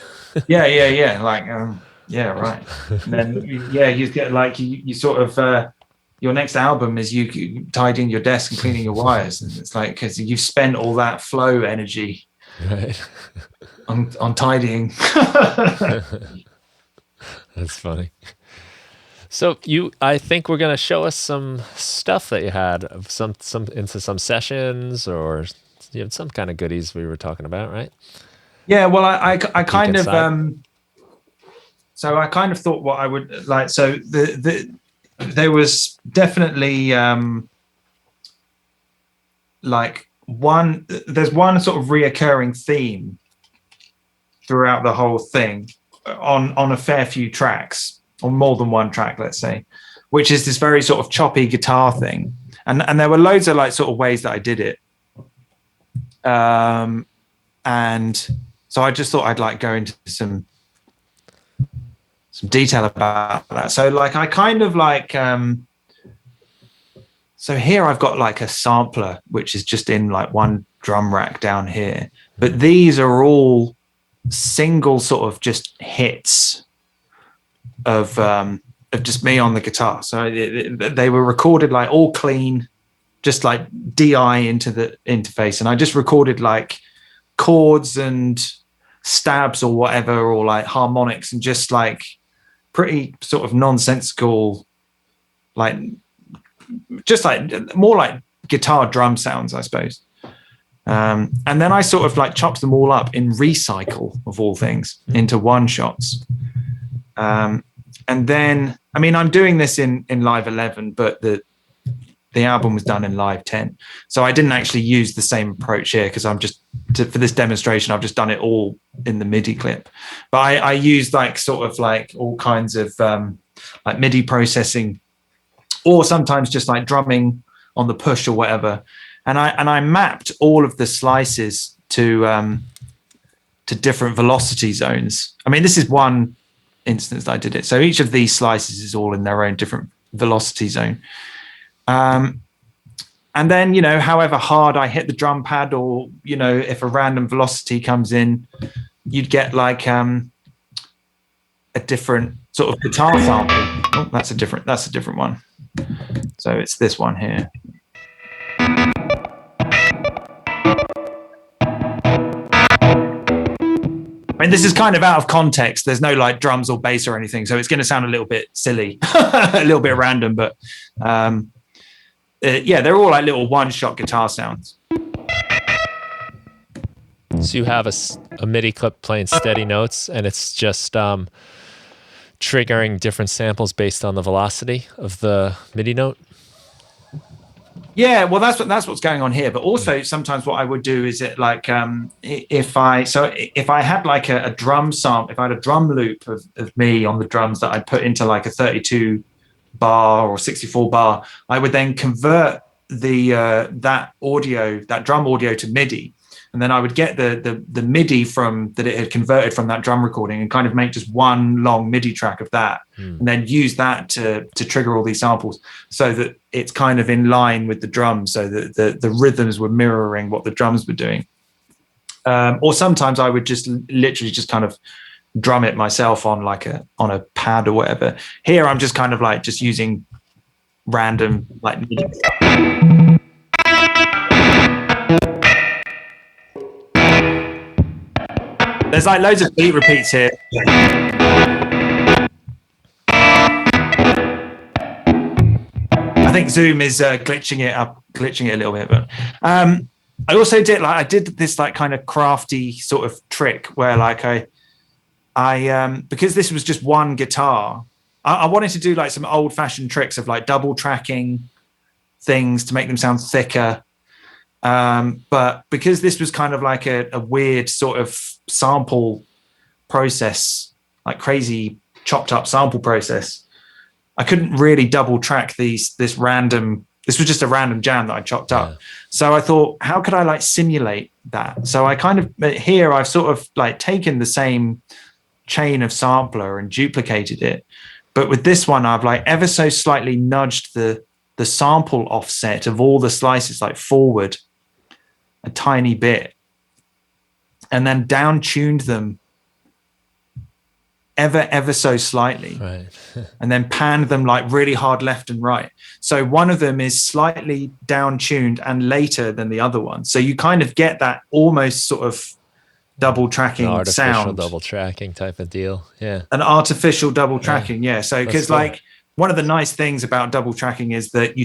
Yeah. Like, yeah, right. And then, yeah, you get like, you sort of... your next album is you tidying your desk and cleaning your wires. And it's like, because you've spent all that flow energy on tidying. That's funny. So I think we're gonna show us some stuff that you had of some into some sessions, or you had some kind of goodies we were talking about, right? Yeah. Well, I kind of so I kind of thought what I would like. So there was definitely like there's one sort of reoccurring theme throughout the whole thing on a fair few tracks, on more than one track, let's say, which is this very sort of choppy guitar thing. And there were loads of like sort of ways that I did it. And so I just thought I'd like go into some detail about that. So like I kind of like So here I've got like a sampler, which is just in like one drum rack down here. But these are all single sort of just hits of just me on the guitar. So they were recorded like all clean, just like DI into the interface. And I just recorded like chords and stabs or whatever, or like harmonics, and just like pretty sort of nonsensical, like just like more like guitar drum sounds, I suppose. And then I sort of like chopped them all up in Recycle, of all things, into one shots. And then, I mean, I'm doing this in Live 11, but the album was done in Live 10. So I didn't actually use the same approach here, because for this demonstration, I've just done it all in the MIDI clip. But I used like sort of like all kinds of like MIDI processing, or sometimes just like drumming on the push or whatever. And I mapped all of the slices to different velocity zones. I mean, this is one instance that I did it. So each of these slices is all in their own different velocity zone. And then, you know, however hard I hit the drum pad, or, you know, if a random velocity comes in, you'd get like a different sort of guitar sample. Oh, that's a different one. So it's this one here. I mean, this is kind of out of context. There's no like drums or bass or anything, so it's going to sound a little bit silly, a little bit random. But yeah, they're all like little one-shot guitar sounds. So you have a MIDI clip playing steady notes, and it's just triggering different samples based on the velocity of the MIDI note. Yeah, well, that's what's going on here. But also, sometimes what I would do is it like if I had like a drum sample, if I had a drum loop of me on the drums that I'd put into like a 32 bar or 64 bar, I would then convert that drum audio to MIDI. And then I would get the MIDI that it had converted from that drum recording, and kind of make just one long MIDI track of that, and then use that to trigger all these samples, so that it's kind of in line with the drums, so that the rhythms were mirroring what the drums were doing. Or sometimes I would just literally just kind of drum it myself on a pad or whatever. Here I'm just kind of like just using random like MIDI stuff. There's like loads of beat repeats here. I think Zoom is glitching it a little bit. But I also did this like kind of crafty sort of trick where like I because this was just one guitar, I wanted to do like some old fashioned tricks of like double tracking things to make them sound thicker. But because this was kind of like a weird sort of sample process, like crazy chopped up sample process, I couldn't really double track this was just a random jam that I chopped up. Yeah. So I thought, how could I like simulate that? So I kind of, here I've sort of like taken the same chain of sampler and duplicated it. But with this one, I've like ever so slightly nudged the sample offset of all the slices like forward a tiny bit, and then down tuned them ever so slightly, right. And then panned them like really hard left and right. So one of them is slightly down tuned and later than the other one. So you kind of get that almost sort of double tracking sound, double tracking type of deal. Yeah, an artificial double tracking. Yeah. So because cool. Like one of the nice things about double tracking is that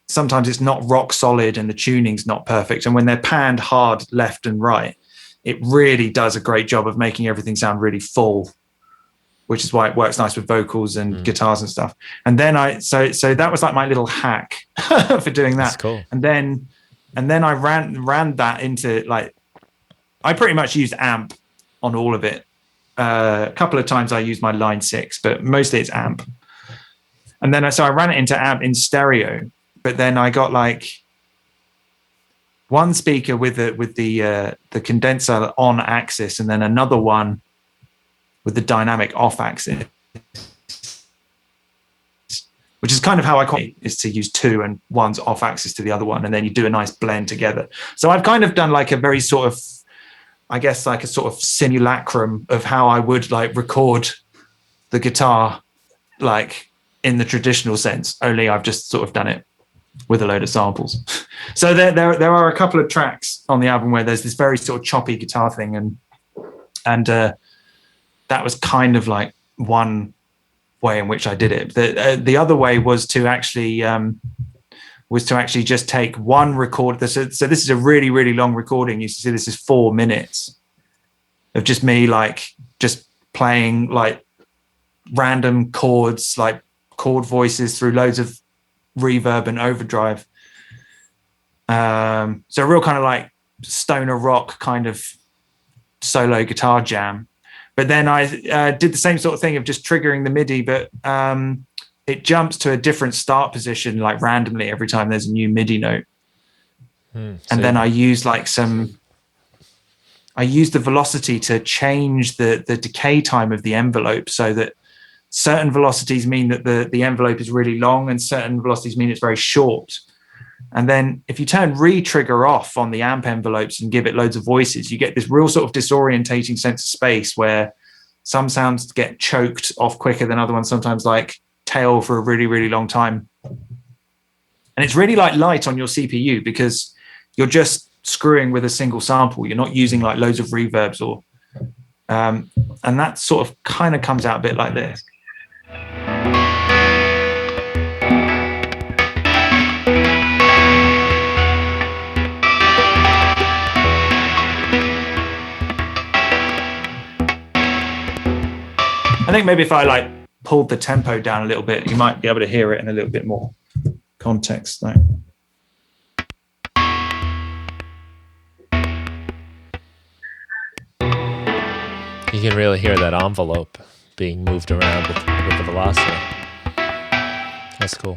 sometimes it's not rock solid and the tuning's not perfect. And when they're panned hard left and right, it really does a great job of making everything sound really full, which is why it works nice with vocals and guitars and stuff. And then so that was like my little hack for doing that. That's cool. And then I ran that into like, I pretty much used amp on all of it. A couple of times I used my line 6, but mostly it's amp. And then I ran it into amp in stereo. But then I got like one speaker with the condenser on axis, and then another one with the dynamic off axis. which is kind of how is to use two and one's off axis to the other one, and then you do a nice blend together. So I've kind of done like a very sort of, I guess, like a sort of simulacrum of how I would like record the guitar, like in the traditional sense, only I've just sort of done it with a load of samples. So there are a couple of tracks on the album where there's this very sort of choppy guitar thing, and that was kind of like one way in which I did it. The other way was to actually just take one record. So this is a really, really long recording. You see, this is 4 minutes of just me like just playing like random chords, like chord voices through loads of reverb and overdrive. So a real kind of like stoner rock kind of solo guitar jam. But then I did the same sort of thing of just triggering the MIDI, but it jumps to a different start position like randomly every time there's a new MIDI note. And then I use the velocity to change the decay time of the envelope, so that certain velocities mean that the envelope is really long and certain velocities mean it's very short. And then if you turn re-trigger off on the amp envelopes and give it loads of voices, you get this real sort of disorientating sense of space where some sounds get choked off quicker than other ones, sometimes like tail for a really, really long time. And it's really like light on your CPU because you're just screwing with a single sample. You're not using like loads of reverbs or, and that sort of kind of comes out a bit like this. I think maybe if I like pulled the tempo down a little bit, you might be able to hear it in a little bit more context. Like. You can really hear that envelope being moved around with the velocity. That's cool.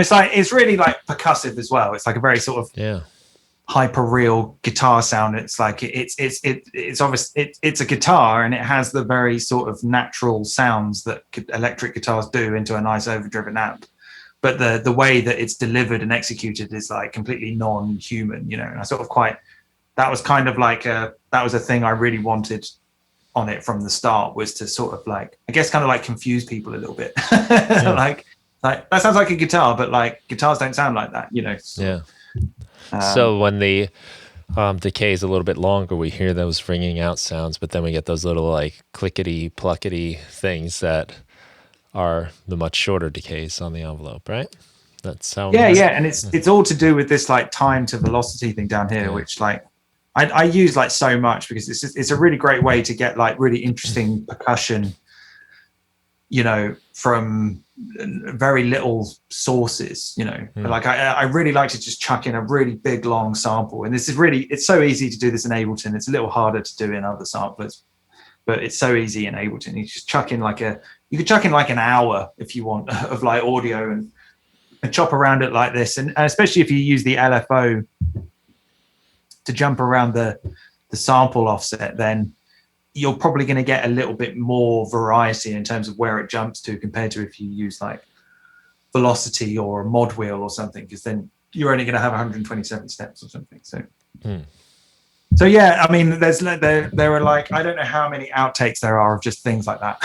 It's really like percussive as well. It's like a very sort of hyper real guitar sound. It's like it's obvious it's a guitar and it has the very sort of natural sounds that electric guitars do into a nice overdriven amp. But the way that it's delivered and executed is like completely non-human, you know. And I sort of that was kind of like that was a thing I really wanted on it from the start, was to sort of like, I guess, kind of like confuse people a little bit. Like that sounds like a guitar, but like guitars don't sound like that, you know. So when the decay is a little bit longer, we hear those ringing out sounds, but then we get those little like clickety pluckety things that are the much shorter decays on the envelope, right? That's how. And it's all to do with this like time to velocity thing down here, which like I use like so much because it's a really great way to get like really interesting percussion, you know, from very little sources, you know. Like I really like to just chuck in a really big long sample, and it's so easy to do this in Ableton. It's a little harder to do in other samplers, but it's so easy in Ableton. You just chuck in you could chuck in like an hour if you want of like audio and chop around it like this, and especially if you use the LFO to jump around the sample offset, then you're probably going to get a little bit more variety in terms of where it jumps to compared to if you use like velocity or a mod wheel or something, because then you're only going to have 127 steps or something. So yeah, I mean, there are like, I don't know how many outtakes there are of just things like that.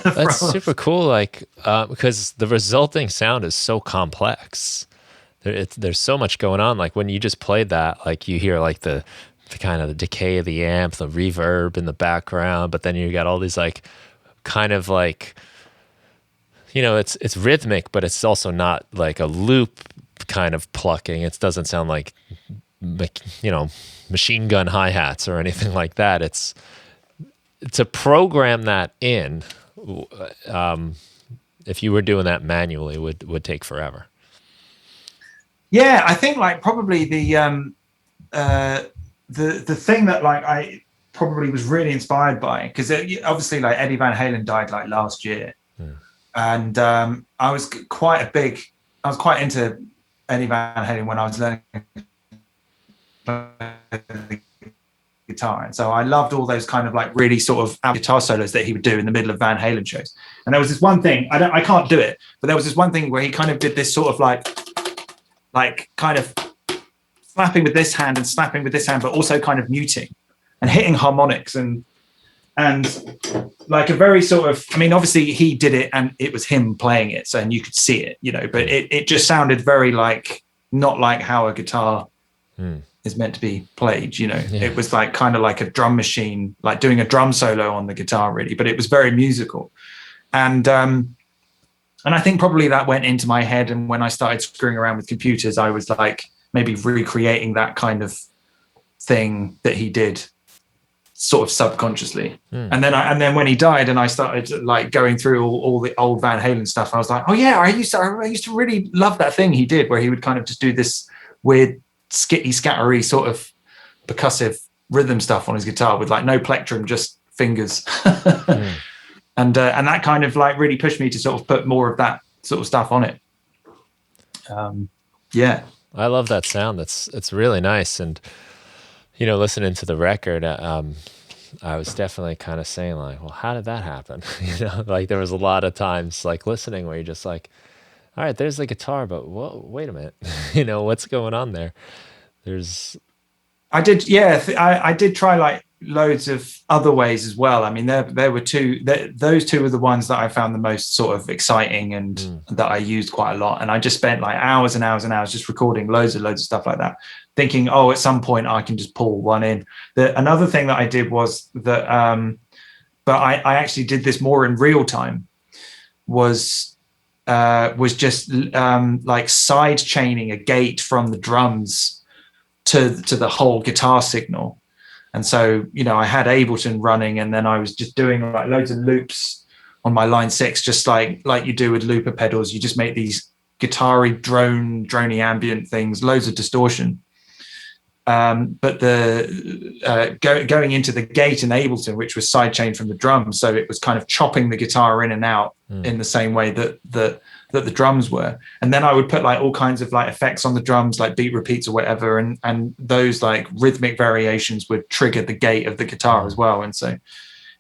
That's super cool, like because the resulting sound is so complex. There's so much going on. Like when you just played that, like you hear like the kind of the decay of the amp, the reverb in the background, but then you got all these like kind of like, you know, it's rhythmic, but it's also not like a loop kind of plucking. It doesn't sound like, you know, machine gun hi-hats or anything like that. It's to program that in, if you were doing that manually, would take forever. Yeah, I think like probably the thing that like I probably was really inspired by, because obviously like Eddie Van Halen died like last year, and I was quite into Eddie Van Halen when I was learning to the guitar. And so I loved all those kind of like really sort of guitar solos that he would do in the middle of Van Halen shows. And there was this one thing, I can't do it, but there was this one thing where he kind of did this sort of like kind of slapping with this hand and slapping with this hand, but also kind of muting and hitting harmonics and like a very sort of, I mean, obviously he did it and it was him playing it, so and you could see it, you know, but it just sounded very like, not like how a guitar is meant to be played, you know. It was like kind of like a drum machine, like doing a drum solo on the guitar really, but it was very musical. And I think probably that went into my head, and when I started screwing around with computers, I was like maybe recreating that kind of thing that he did sort of subconsciously. And then when he died and I started like going through all the old Van Halen stuff, I was like, oh yeah, I used to really love that thing he did where he would kind of just do this weird skitty scattery sort of percussive rhythm stuff on his guitar with like no plectrum, just fingers. And that kind of like really pushed me to sort of put more of that sort of stuff on it. Yeah, I love that sound. It's really nice. And you know, listening to the record, I was definitely kind of saying like, well, how did that happen? You know, like there was a lot of times like listening where you're just like, all right, there's the guitar, but whoa, wait a minute, you know, what's going on there? I did try like loads of other ways as well. I mean, there were those two were the ones that I found the most sort of exciting and that I used quite a lot. And I just spent like hours and hours and hours just recording loads of stuff like that, thinking, oh, at some point I can just pull one in. Another thing that I did was that, but I actually did this more in real time, was just like side chaining a gate from the drums to the whole guitar signal. And so, you know, I had Ableton running, and then I was just doing like loads of loops on my line 6, just like you do with looper pedals. You just make these guitar-y drony ambient things, loads of distortion. But going into the gate in Ableton, which was sidechained from the drums, so it was kind of chopping the guitar in and out in the same way that the drums were. And then I would put like all kinds of like effects on the drums, like beat repeats or whatever, and those like rhythmic variations would trigger the gate of the guitar as well. And so,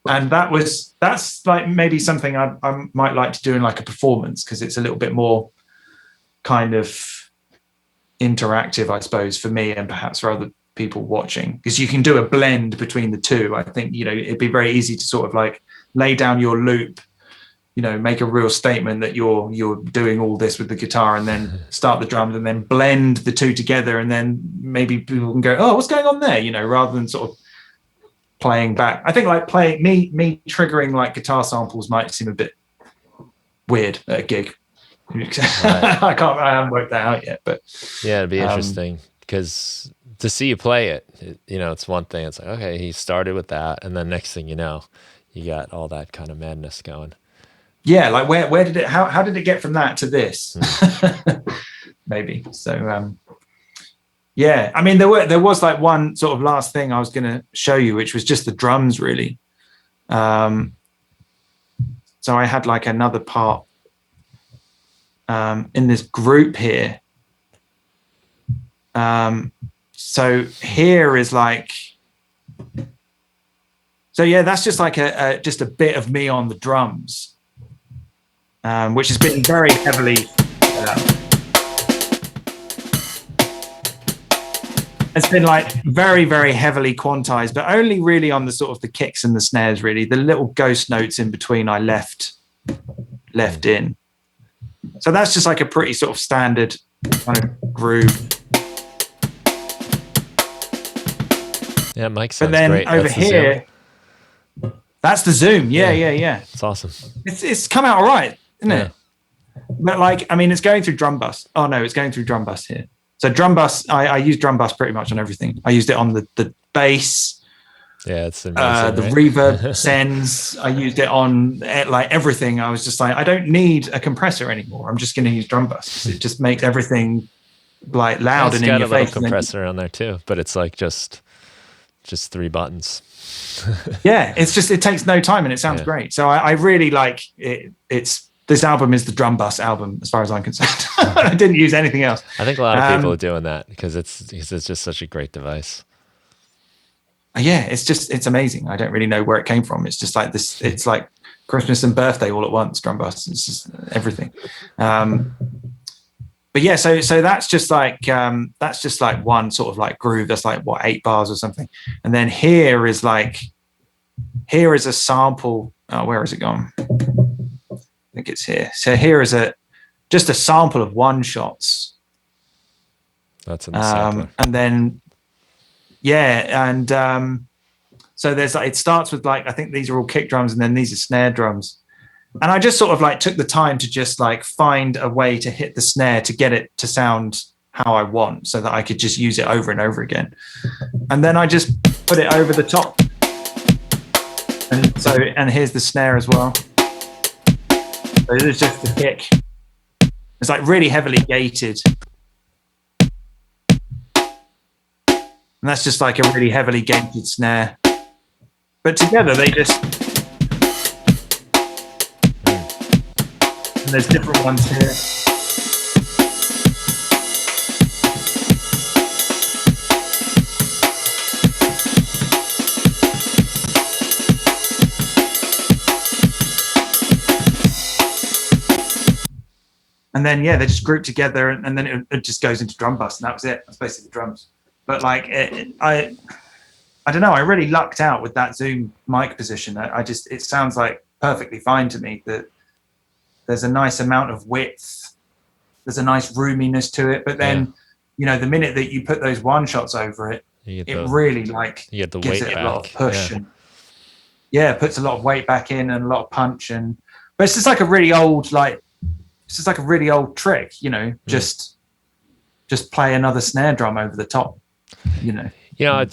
and that's like maybe something I might like to do in like a performance, because it's a little bit more kind of interactive, I suppose, for me and perhaps for other people watching, because you can do a blend between the two. I think, you know, it'd be very easy to sort of like lay down your loop, you know, make a real statement that you're doing all this with the guitar, and then start the drums and then blend the two together, and then maybe people can go, oh, what's going on there, you know, rather than sort of playing back. I think like playing me triggering like guitar samples might seem a bit weird at a gig. Right. I haven't worked that out yet, but yeah, it'd be interesting, because to see you play it, you know, it's one thing. It's like, okay, he started with that, and then next thing you know, you got all that kind of madness going. Yeah, like where did it? How did it get from that to this? Maybe. So yeah, I mean, there was like one sort of last thing I was going to show you, which was just the drums, really. So I had like another part in this group here. So here is like, so yeah, that's just like just a bit of me on the drums. Which has been very heavily it's been like very, very heavily quantized, but only really on the sort of the kicks and the snares, really. The little ghost notes in between I left in. So that's just like a pretty sort of standard kind of groove. Yeah, Mike sounds but then great. Over that's here, that's the Zoom. Yeah. It's awesome. It's come out all right, isn't it? But like, I mean, it's going through drum bus. Oh no, it's going through drum bus here. So drum bus, I use drum bus pretty much on everything. I used it on the bass. Yeah, it's amazing. The reverb sends. I used it on like everything. I was just like, I don't need a compressor anymore. I'm just going to use drum bus. It just makes everything like loud and in your face. It's got a little compressor on there too, but it's like just 3 buttons. Yeah, it takes no time and it sounds great. So I really like it. this album is the drum bus album as far as I'm concerned. I didn't use anything else. I think a lot of people are doing that because it's just such a great device. Yeah, it's amazing. I don't really know where it came from. It's just like this. It's like Christmas and birthday all at once. Drum bus. It's just everything. But yeah, so that's just like one sort of like groove. That's like what, 8 bars or something. And then here is a sample. Oh, where has it gone? I think it's here. So here is just a sample of one shots. That's in the sampler. And then so there's like, it starts with like, I think these are all kick drums and then these are snare drums. And I just sort of like took the time to just like find a way to hit the snare to get it to sound how I want so that I could just use it over and over again. And then I just put it over the top. And here's the snare as well. So this is just the kick. It's like really heavily gated. And that's just like a really heavily gated snare. But together they just... And there's different ones here. And then, yeah, they just group together and then it just goes into drum bus and that was it. That's basically the drums. But like, I don't know, I really lucked out with that Zoom mic position. It sounds like perfectly fine to me that there's a nice amount of width. There's a nice roominess to it. But then, you know, the minute that you put those one shots over it, it really like gives it a lot of push. And it puts a lot of weight back in and a lot of punch. But it's just like a really old, trick, you know, just play another snare drum over the top, you know. You know,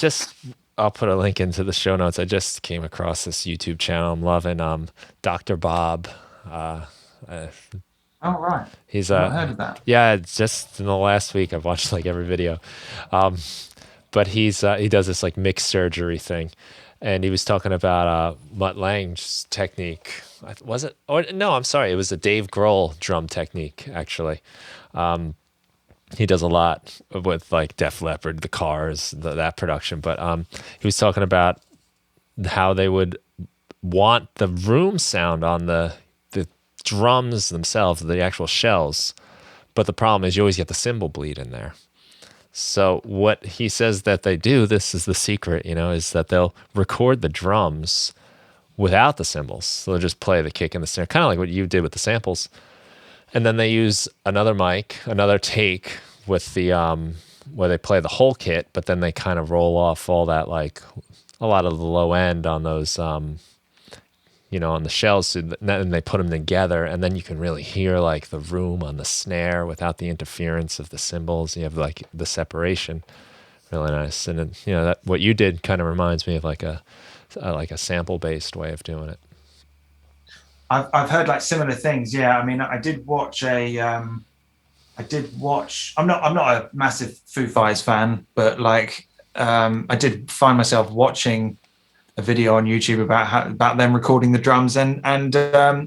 I'll put a link into the show notes. I just came across this YouTube channel I'm loving, Dr. Bob. Oh, right. He's I've heard of that. Yeah, it's just in the last week I've watched like every video. But he does this like mixed surgery thing. And he was talking about Mutt Lange's technique. Was it? Or no, I'm sorry. It was a Dave Grohl drum technique, actually. He does a lot with like Def Leppard, the Cars, that production. But he was talking about how they would want the room sound on the drums themselves, the actual shells. But the problem is you always get the cymbal bleed in there. So what he says that they do, this is the secret, you know, is that they'll record the drums without the cymbals. So they'll just play the kick and the snare, kind of like what you did with the samples. And then they use another mic, another take with the where they play the whole kit, but then they kind of roll off all that, like a lot of the low end on those, you know, on the shells, so and they put them together, and then you can really hear like the room on the snare without the interference of the cymbals. You have like the separation, really nice. And then, you know, that what you did kind of reminds me of like a sample based way of doing it. I've heard like similar things. Yeah, I mean, I did watch. I'm not a massive Foo Fighters fan, but like I did find myself watching a video on YouTube about them recording the drums, and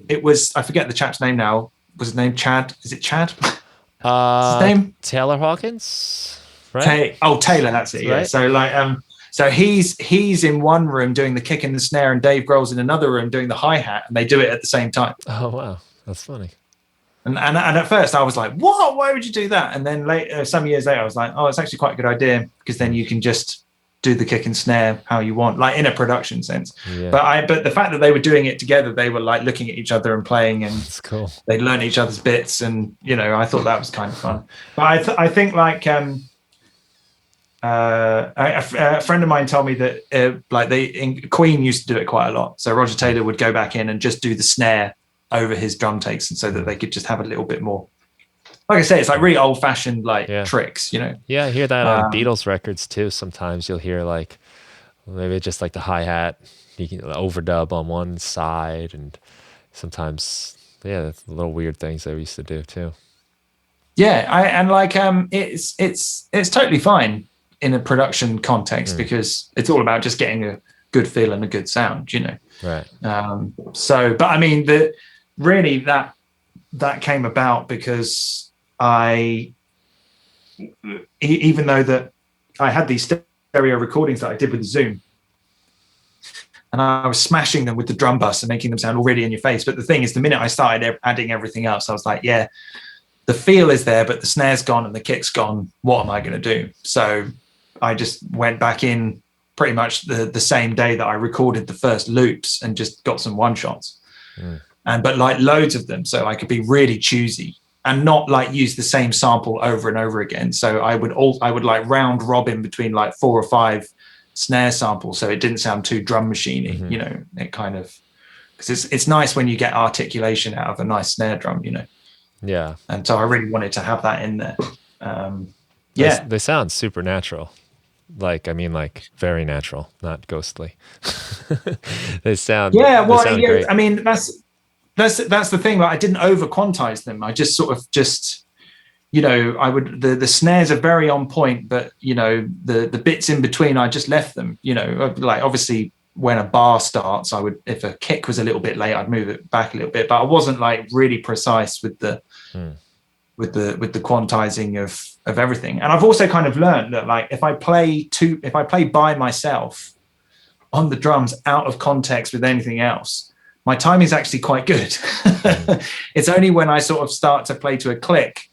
it was, I forget the chap's name now. Was his name Chad? Is it Chad? What's his name? Taylor Hawkins, right? Taylor, that's it. Yeah. Right. So like so he's in one room doing the kick and the snare, and Dave Grohl's in another room doing the hi-hat, and they do it at the same time. Oh wow, that's funny. And at first I was like, what? Why would you do that? And then later, some years later, I was like, oh, it's actually quite a good idea, because then you can just do the kick and snare how you want, like in a production sense. Yeah. But the fact that they were doing it together, they were like looking at each other and playing, and that's cool. They learn each other's bits, and you know, I thought that was kind of fun. But I think like a friend of mine told me that like Queen used to do it quite a lot. So Roger Taylor would go back in and just do the snare over his drum takes, and so that they could just have a little bit more. Like I say, it's like really old-fashioned tricks, you know. Yeah, I hear that on Beatles records too. Sometimes you'll hear like maybe just like the hi-hat, you can overdub on one side, and sometimes that's little weird things they used to do too. Yeah, it's totally fine in a production context, because it's all about just getting a good feel and a good sound, you know. Right. But I mean, that came about because even though that I had these stereo recordings that I did with the Zoom, and I was smashing them with the drum bus and making them sound already in your face. But the thing is, the minute I started adding everything else, I was like, yeah, the feel is there, but the snare's gone and the kick's gone. What am I going to do? So I just went back in pretty much the same day that I recorded the first loops and just got some one shots, but like loads of them. So I could be really choosy and not like use the same sample over and over again. So I would like round robin between like 4 or 5 snare samples, so it didn't sound too drum machiney. You know, it kind of, because it's nice when you get articulation out of a nice snare drum, you know. Yeah. And so I really wanted to have that in there. They sound super natural. Like, I mean, like very natural, not ghostly. They sound great. I mean, that's the thing. Like, I didn't over quantize them. I just sort of you know, I would, the snares are very on point, but you know, the bits in between, I just left them, you know, like obviously when a bar starts, if a kick was a little bit late, I'd move it back a little bit, but I wasn't like really precise with the quantizing of everything. And I've also kind of learned that like, if I play by myself on the drums out of context with anything else, my timing is actually quite good. It's only when I sort of start to play to a click,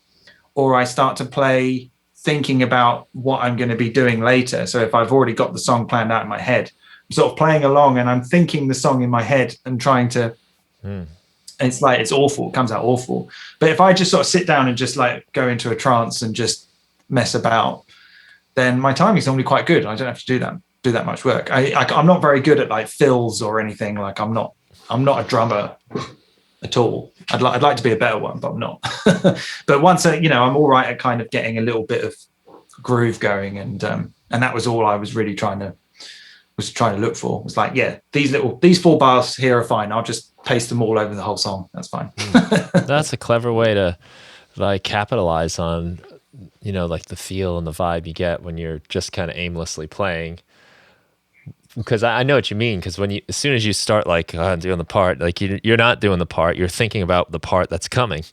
or I start to play thinking about what I'm going to be doing later. So if I've already got the song planned out in my head, I'm sort of playing along and I'm thinking the song in my head and trying to, it's like, it's awful. It comes out awful. But if I just sort of sit down and just like go into a trance and just mess about, then my timing is normally quite good. I don't have to do that much work. I'm not very good at like fills or anything. Like I'm not a drummer at all. I'd like to be a better one, but I'm not. But once you know, I'm all right at kind of getting a little bit of groove going, and that was all I was really trying to look for. It was like, yeah, these 4 bars here are fine. I'll just paste them all over the whole song. That's fine. That's a clever way to like capitalize on, you know, like the feel and the vibe you get when you're just kind of aimlessly playing. Because I know what you mean. Because as soon as you start like doing the part, like you're not doing the part, you're thinking about the part that's coming,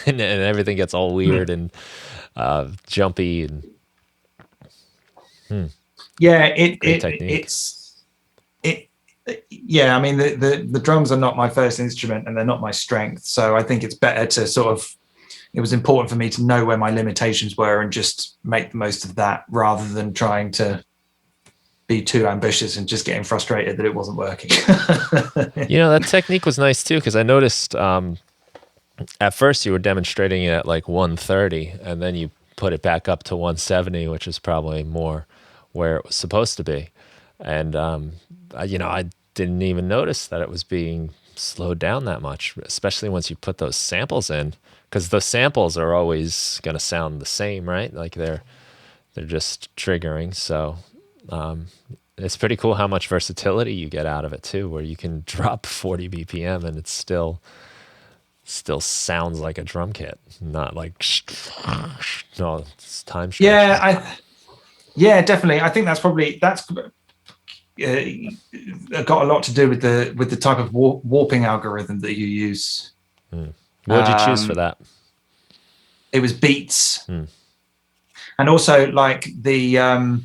and everything gets all weird and jumpy and. Yeah, yeah. I mean, the drums are not my first instrument, and they're not my strength. So I think it's better to sort of. It was important for me to know where my limitations were and just make the most of that, rather than trying to be too ambitious and just getting frustrated that it wasn't working. You know, that technique was nice too, because I noticed at first you were demonstrating it at like 130, and then you put it back up to 170, which is probably more where it was supposed to be. And you know, I didn't even notice that it was being slowed down that much, especially once you put those samples in, because the samples are always going to sound the same, right? Like they're just triggering. So it's pretty cool how much versatility you get out of it too, where you can drop 40 BPM and it still sounds like a drum kit, not like no, it's time stretch. Yeah, definitely. I think that's got a lot to do with the type of warping algorithm that you use. What did you choose for that? It was beats, and also like the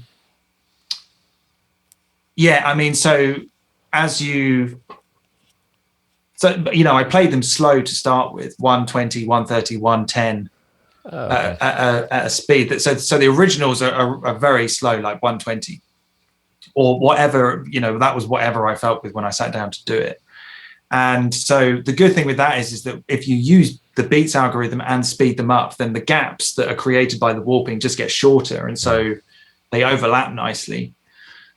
yeah. I mean, so you know, I played them slow to start with, 120, 130, 110. Okay. At a speed that so the originals are very slow, like 120 or whatever, you know, that was whatever I felt with when I sat down to do it. And so the good thing with that is that if you use the beats algorithm and speed them up, then the gaps that are created by the warping just get shorter, and so they overlap nicely.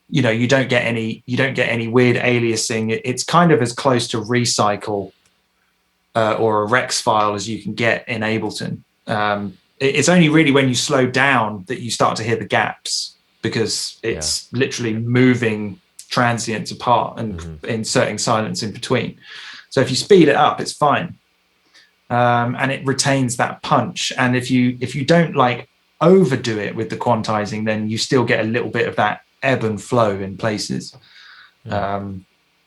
You know, you don't get any weird aliasing. It's kind of as close to recycle or a Rex file as you can get in Ableton. It's only really when you slow down that you start to hear the gaps, because it's literally moving transients apart and inserting silence in between. So if you speed it up, it's fine, and it retains that punch. And if you don't like overdo it with the quantizing, then you still get a little bit of that ebb and flow in places.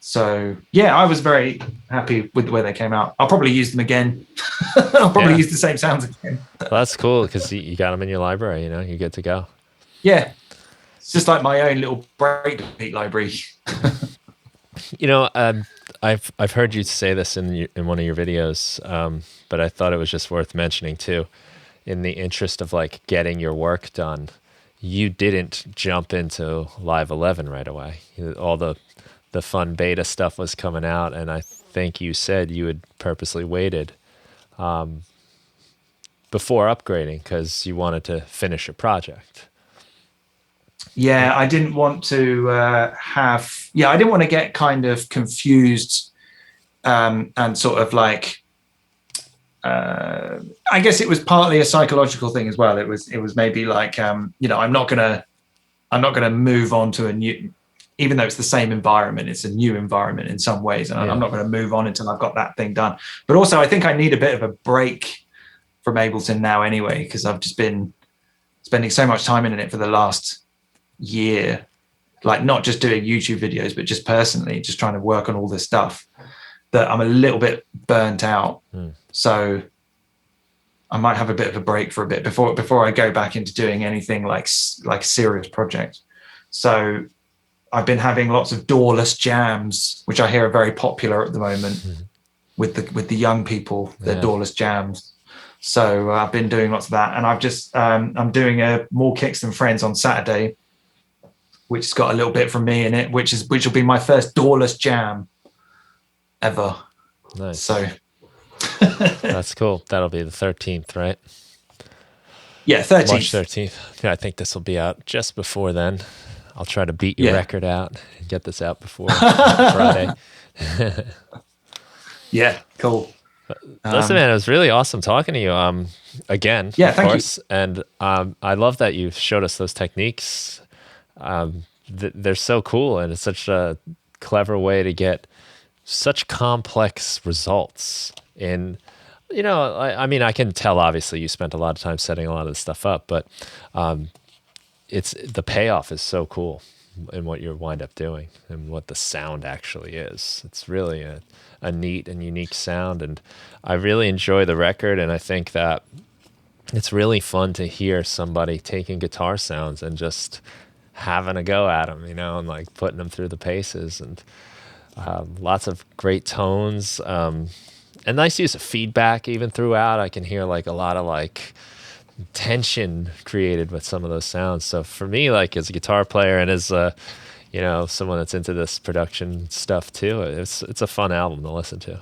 So yeah, I was very happy with the way they came out. I'll probably use them again. I'll probably use the same sounds again. Well, that's cool because you got them in your library. You know, you're good to go. Yeah, it's just like my own little breakbeat library. You know, I've heard you say this in one of your videos, but I thought it was just worth mentioning too. In the interest of like getting your work done, you didn't jump into Live 11 right away. All the fun beta stuff was coming out, and I think you said you had purposely waited before upgrading because you wanted to finish a project. Yeah, I didn't want to I didn't want to get kind of confused and sort of like, I guess it was partly a psychological thing as well. It was maybe like, you know, I'm not gonna move on to a new, even though it's the same environment, it's a new environment in some ways, and I'm not going to move on until I've got that thing done. But also, I think I need a bit of a break from Ableton now anyway, because I've just been spending so much time in it for the last year, like not just doing YouTube videos, but just personally, just trying to work on all this stuff, that I'm a little bit burnt out. So I might have a bit of a break for a bit before I go back into doing anything like a serious project. So I've been having lots of doorless jams, which I hear are very popular at the moment with the young people. They're doorless jams. So I've been doing lots of that, and I've just I'm doing a More Kicks Than Friends on Saturday, which has got a little bit from me in it, which will be my first doorless jam ever. Nice. So that's cool. That'll be the 13th, right? Yeah, 13th. March 13th. Yeah, I think this will be out just before then. I'll try to beat your record out and get this out before Friday. Yeah, cool. Listen, man, it was really awesome talking to you. Again, of course. You. And I love that you showed us those techniques. They're so cool, and it's such a clever way to get such complex results. And, you know, I mean, I can tell, obviously, you spent a lot of time setting a lot of this stuff up, but the payoff is so cool in what you wind up doing and what the sound actually is. It's really a neat and unique sound, and I really enjoy the record, and I think that it's really fun to hear somebody taking guitar sounds and just having a go at them, you know, and like putting them through the paces, and lots of great tones, and nice use of feedback even throughout. I can hear like a lot of like tension created with some of those sounds. So for me, like as a guitar player and as you know, someone that's into this production stuff too, it's a fun album to listen to.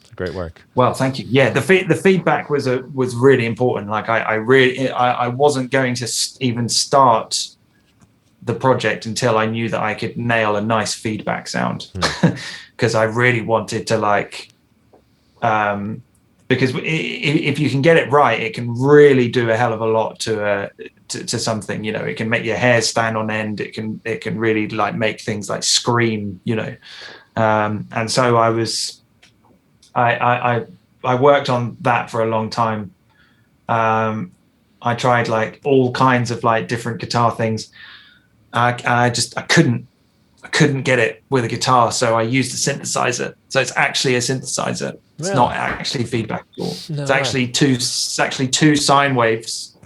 It's great work. Well, thank you. Yeah, the feedback was really important. Like I wasn't going to even start the project until I knew that I could nail a nice feedback sound, because I really wanted to like, because if you can get it right, it can really do a hell of a lot to something. You know, it can make your hair stand on end. It can really like make things like scream. You know, and so I worked on that for a long time. I tried like all kinds of like different guitar things. I couldn't get it with a guitar, so I used a synthesizer. So it's actually a synthesizer. It's not actually feedback at all. No, it's actually two sine waves,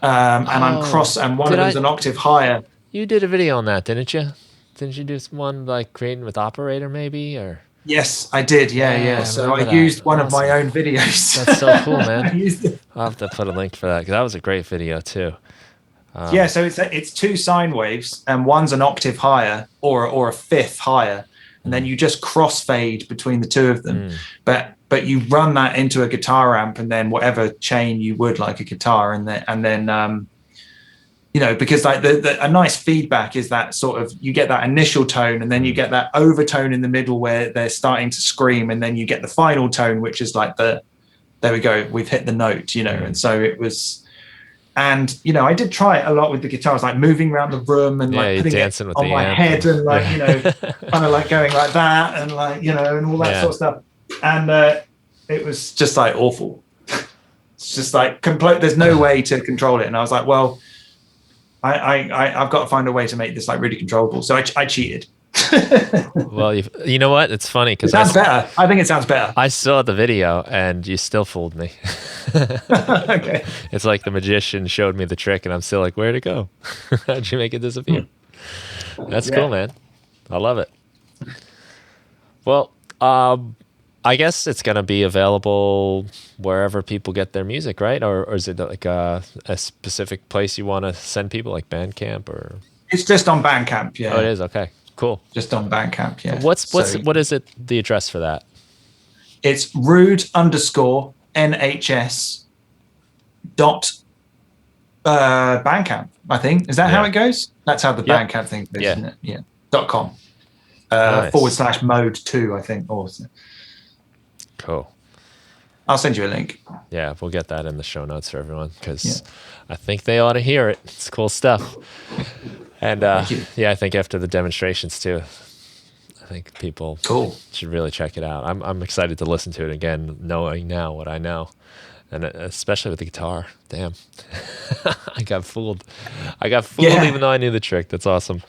and and one of them's an octave higher. You did a video on that, didn't you? Didn't you do one like creating with Operator maybe, or? Yes, I did. Yeah. So I used one of my own videos. That's so cool, man. I used it. I'll have to put a link for that, because that was a great video too. Yeah, so it's two sine waves, and one's an octave higher or a fifth higher, and then you just crossfade between the two of them. But you run that into a guitar amp, and then whatever chain you would like a guitar, and then you know, because like a nice feedback is that sort of, you get that initial tone, and then you get that overtone in the middle where they're starting to scream, and then you get the final tone, which is like there we go, we've hit the note, you know. And so it was. And, you know, I did try it a lot with the guitars, like moving around the room and like putting it on my head and like, you know, kind of like going like that and like, you know, and all that sort of stuff. And it was just like awful. It's just like there's no way to control it. And I was like, well, I've got to find a way to make this like really controllable. So I cheated. Well, you know what? It's funny It because sounds better. I think it sounds better. I saw the video and you still fooled me. Okay. It's like the magician showed me the trick and I'm still like, where'd it go? How'd you make it disappear? That's cool, man. I love it. Well, I guess it's going to be available wherever people get their music, right? Or is it like a specific place you want to send people, like Bandcamp or? It's just on Bandcamp, yeah. Oh, it is? Okay, cool. Just on Bandcamp, yeah. What is it, the address for that? It's rude_NHS dot Bandcamp, I think. Is that how it goes? That's how the Bandcamp thing goes, isn't it? Yeah. .com. Nice. /mode2, I think. Awesome. Cool. I'll send you a link. Yeah, we'll get that in the show notes for everyone because I think they ought to hear it. It's cool stuff. And I think after the demonstrations too, I think people should really check it out. I'm excited to listen to it again, knowing now what I know, and especially with the guitar. Damn, I got fooled. Even though I knew the trick. That's awesome.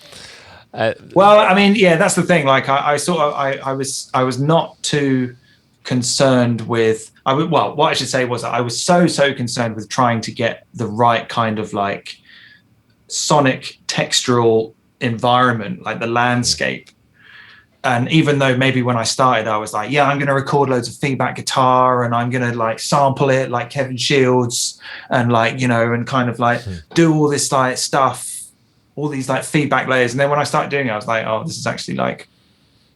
Well, I mean, that's the thing. Like, I was not too concerned with. What I should say was that I was so concerned with trying to get the right kind of like sonic textural environment, like the landscape. And even though maybe when I started, I was like, I'm going to record loads of feedback guitar and I'm going to like sample it like Kevin Shields and like, and kind of like do all this like stuff, all these like feedback layers. And then when I started doing it, I was like, oh, this is actually like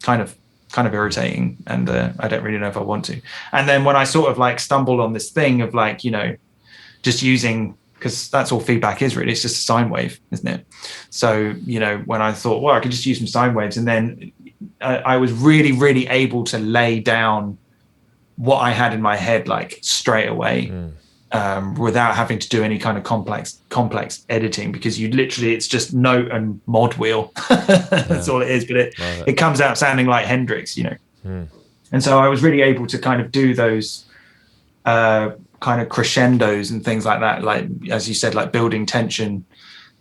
kind of irritating. And I don't really know if I want to. And then when I sort of like stumbled on this thing of like, just using, because that's all feedback is really, it's just a sine wave, isn't it? So, when I thought, well, I could just use some sine waves, and then I was really able to lay down what I had in my head like straight away, without having to do any kind of complex editing, because it's just note and mod wheel. That's all it is, but it comes out sounding like Hendrix, And so I was really able to kind of do those kind of crescendos and things like that, like as you said, like building tension.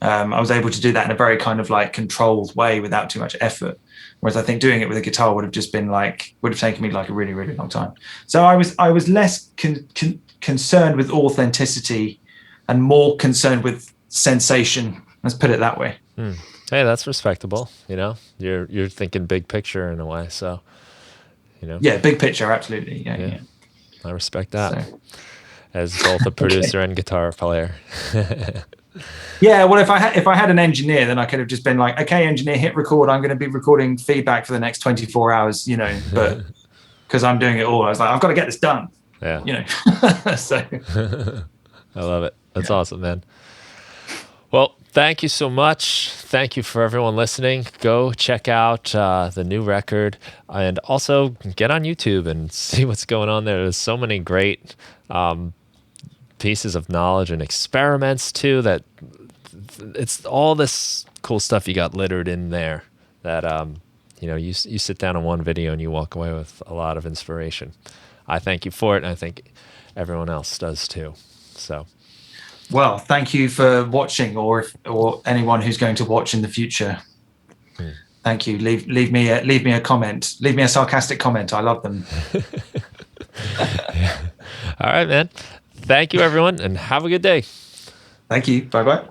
I was able to do that in a very kind of like controlled way without too much effort. Whereas I think doing it with a guitar would have taken me like a really long time. So I was less concerned with authenticity and more concerned with sensation. Let's put it that way. Hey, that's respectable. You're thinking big picture in a way. So, Yeah, big picture, absolutely. Yeah. I respect that. So, as both a producer and guitar player. Yeah, well, if I had an engineer, then I could have just been like, okay, engineer, hit record. I'm going to be recording feedback for the next 24 hours, but because I'm doing it all, I was like, I've got to get this done. Yeah. So I love it. That's awesome, man. Well, thank you so much. Thank you for everyone listening. Go check out the new record, and also get on YouTube and see what's going on there. There's so many great pieces of knowledge and experiments too, that it's all this cool stuff you got littered in there that you sit down on one video and you walk away with a lot of inspiration. I thank you for it, and I think everyone else does too. So, well, thank you for watching, or anyone who's going to watch in the future. Thank you. Leave me a comment. Leave me a sarcastic comment. I love them. All right, man. Thank you, everyone, and have a good day. Thank you. Bye-bye.